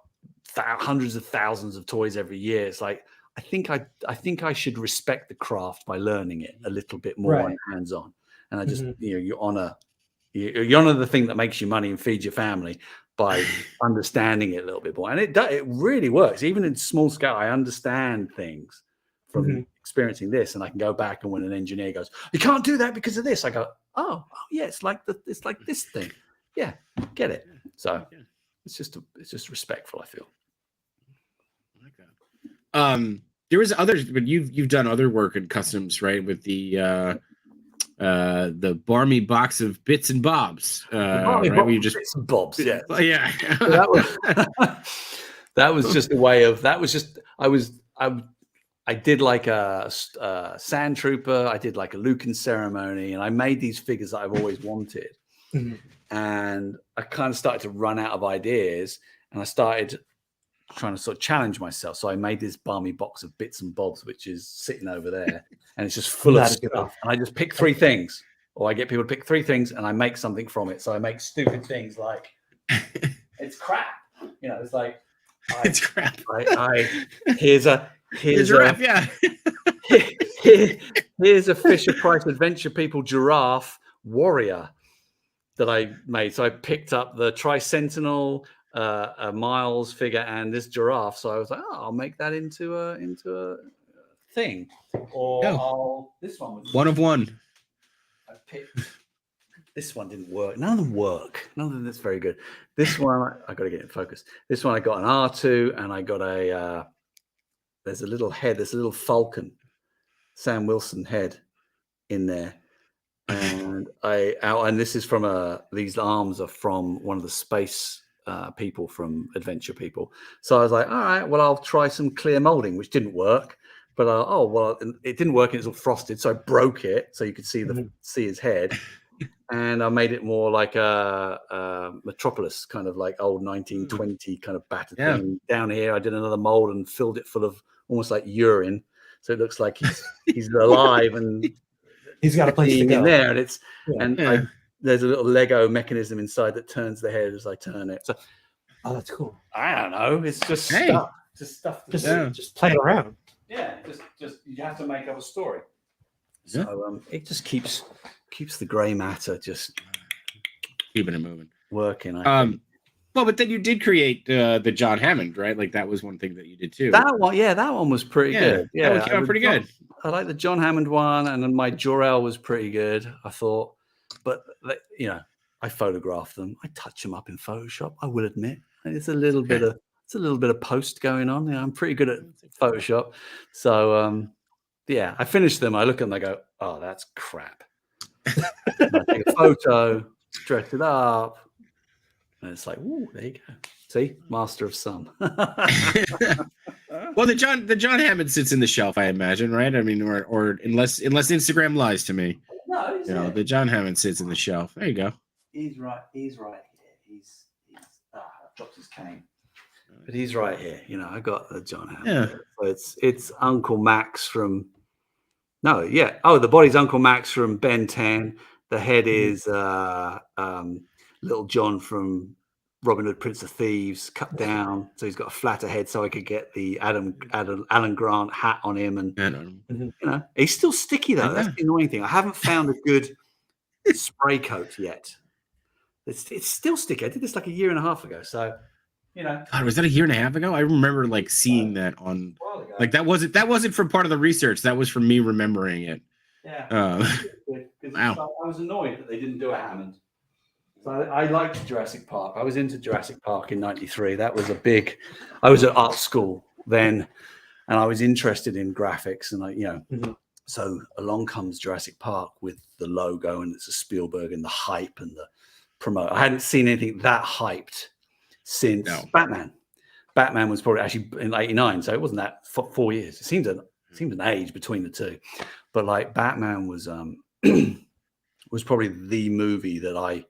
hundreds of thousands of toys every year. It's like, I think I should respect the craft by learning it a little bit more hands-on. And I just, you honor the thing that makes you money and feeds your family by understanding it a little bit more. And it really works. Even in small scale, I understand things from experiencing this, and I can go back, and when an engineer goes, "You can't do that because of this," I go, "Oh yeah, it's like this thing." Yeah, get it. So it's just respectful, I feel. I like that. There was others, but you've done other work in customs, right? With the Barmy box of bits and bobs, right? We just bits and bobs, yeah. So that was just a way of. That was just I did like a Sand Trooper. I did like a Lucan ceremony, and I made these figures that I've always wanted. And I kind of started to run out of ideas, and I started trying to sort of challenge myself. So I made this Barmy box of bits and bobs, which is sitting over there, and it's just full of stuff. And I just pick 3 things, or I get people to pick 3 things, and I make something from it. So I make stupid things like it's crap. It's like it's crap. Here's a Fisher Price Adventure People giraffe warrior that I made. So I picked up the Sentinel, a Miles figure, and this giraffe. So I was like, I'll make that into a thing. Or this one was one of one. I picked This one didn't work. None of them work. None of them that's very good. This one, I got to get in focus. This one, I got an R2, and I got a. There's a little head. There's a little Falcon, Sam Wilson head, in there, and and this is from these arms are from one of the space people from Adventure People. So I was like, all right, well, I'll try some clear molding, which didn't work. But it didn't work, and it's all frosted, so I broke it so you could see see his head. And I made it more like a Metropolis, kind of like old 1920 kind of battered thing. Down here, I did another mold and filled it full of almost like urine, so it looks like he's alive and he's got a place to go in there. And there's a little Lego mechanism inside that turns the head as I turn it. So, oh, that's cool. I don't know. It's just stuff. Just stuff. Just play around. Yeah, just you have to make up a story. So it just keeps the grey matter just keeping it moving, working. Well, but then you did create the John Hammond, right? Like that was one thing that you did too. That one was pretty good. Yeah, that one came out pretty good. I like the John Hammond one, and then my Jor-El was pretty good, I thought. But I photographed them. I touch them up in Photoshop. I will admit, it's a little bit of post going on. I'm pretty good at Photoshop, so I finished them. I look at them. I go, oh, that's crap. I take a photo, dress it up, and it's like, ooh, there you go. See, master of some. Well, the John Hammond sits in the shelf, I imagine, right? I mean, or unless Instagram lies to me, no, the John Hammond sits in the shelf. There you go. He's right here. He's I dropped his cane, but he's right here. I got the John Hammond. Yeah. So it's Uncle Max from. No, yeah. Oh, the body's Uncle Max from Ben 10. The head is Little John from Robin Hood, Prince of Thieves, cut down. So he's got a flatter head, so I could get the Alan Grant hat on him. And he's still sticky though. That's the annoying thing. I haven't found a good spray coat yet. It's still sticky. I did this like a year and a half ago. So God, was that a year and a half ago? I remember like seeing that on. Like that wasn't from part of the research. That was from me remembering it. Yeah. Wow. I was annoyed that they didn't do a Hammond. So I liked Jurassic Park. I was into Jurassic Park in '93. That was I was at art school then, and I was interested in graphics. And so along comes Jurassic Park with the logo, and it's a Spielberg and the hype and the promote. I hadn't seen anything that hyped since Batman. Batman was probably actually in '89, so it wasn't that 4 years. It seemed an age between the two, but like Batman was was probably the movie that I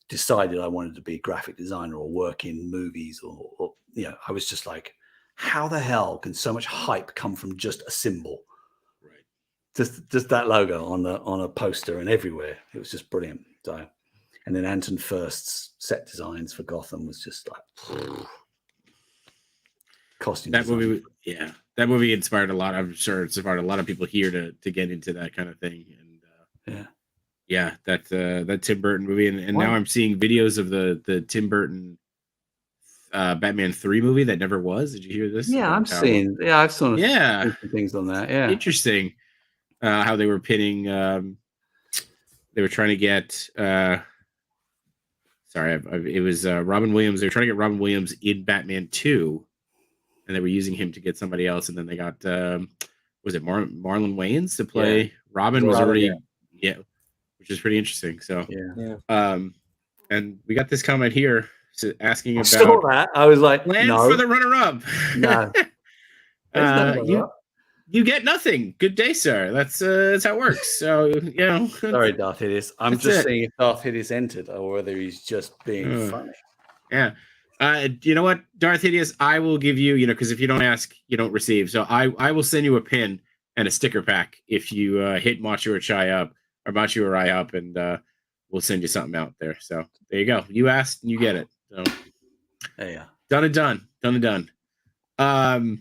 decided I wanted to be a graphic designer or work in movies, or I was just like, how the hell can so much hype come from just a symbol? Right. Just that logo on a poster and everywhere. It was just brilliant. So, and then Anton Furst's set designs for Gotham was just like. Costume that movie, that movie inspired a lot. I'm sure it inspired a lot of people here to get into that kind of thing. And that Tim Burton movie, and now I'm seeing videos of the Tim Burton Batman 3 movie that never was. Did you hear this? Yeah, I've seen things on that. Yeah, interesting. How they were pinning. They were trying to get. It was Robin Williams. They were trying to get Robin Williams in Batman 2. And they were using him to get somebody else, and then they got was it Marlon Wayans to play Robin? Was already which is pretty interesting. So and we got this comment here asking about that. I was like, plans for the runner-up. No, you get nothing. Good day, sir. That's how it works. So sorry, Darth Hideous. I'm just seeing if Darth Hideous entered or whether he's just being funny. Yeah. You know what, Darth Hideous, I will give you, because if you don't ask, you don't receive. So I will send you a pin and a sticker pack if you hit Machu or Chai up, or Machu or I up, and we'll send you something out there. So there you go. You asked and you get it. So done and done. Mr.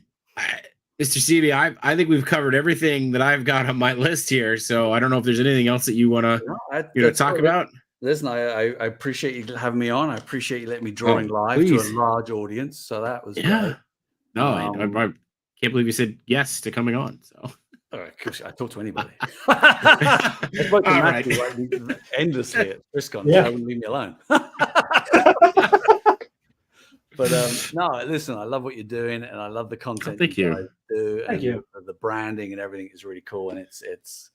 CB, I think we've covered everything that I've got on my list here. So I don't know if there's anything else that you want to talk about. Listen, I appreciate you having me on. I appreciate you letting me drawing live to a large audience. So that was great. No, I can't believe you said yes to coming on. So Oh, of course, I talk to anybody. I spoke to Matthew like, endlessly at BrisCon. Yeah, wouldn't leave me alone. But no, listen, I love what you're doing, and I love the content Thank you. guys do. Thank you. The branding and everything is really cool, and it's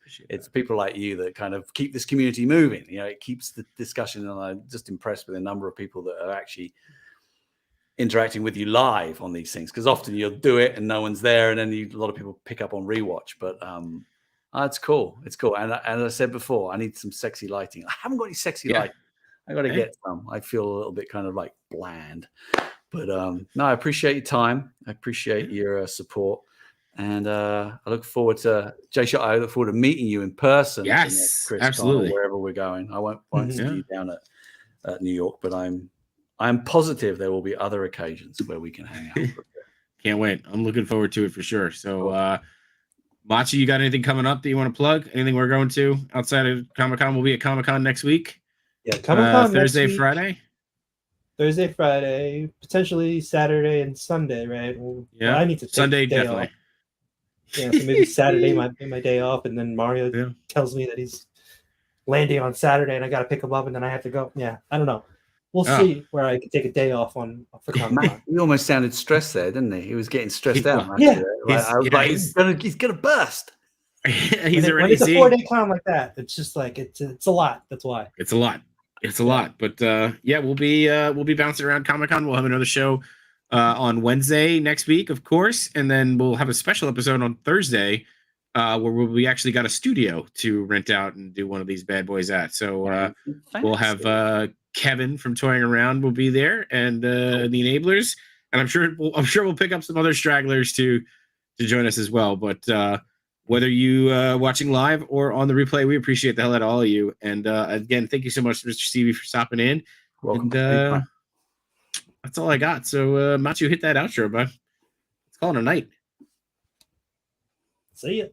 people like you that kind of keep this community moving. You know, it keeps the discussion, and I'm just impressed with the number of people that are actually interacting with you live on these things, because often you'll do it and no one's there, and then a lot of people pick up on rewatch. But it's cool. It's cool. And as I said before, I need some sexy lighting. I haven't got any sexy lighting. I got to get some. I feel a little bit kind of like bland. But no, I appreciate your time. I appreciate your support. And I look forward to J-Shot. I look forward to meeting you in person. Yes, absolutely. Wherever we're going. I won't see you down at New York, but I'm positive there will be other occasions where we can hang out. Can't wait. I'm looking forward to it for sure. So, Machi, you got anything coming up that you want to plug? Anything we're going to outside of Comic-Con? We'll be at Comic-Con next week. Yeah, Comic-Con Thursday, next week, Friday. Thursday, Friday, potentially Saturday and Sunday, right? Well, I need to take Sunday day definitely. Off. Yeah, so maybe Saturday might be my day off, and then Mario tells me that he's landing on Saturday, and I got to pick him up, and then I have to go. Yeah, I don't know. We'll see where I can take a day off for Comic-Con. He almost sounded stressed there, didn't he? He was getting stressed out. Yeah, I was like, he's gonna burst. He's when already it's a 4-day con like that. It's just like it's a lot. That's why it's a lot. It's a lot, but we'll be bouncing around Comic-Con. We'll have another show on Wednesday next week, of course, and then we'll have a special episode on Thursday where we actually got a studio to rent out and do one of these bad boys at. So we'll have Kevin from Toying Around will be there, and the Enablers, and I'm sure we'll pick up some other stragglers to join us as well. But whether you watching live or on the replay, we appreciate the hell out of all of you. And again, thank you so much, Mr. Stevie, for stopping in. Welcome. And, that's all I got. So, Machu, hit that outro, bud. Let's call it a night. See ya.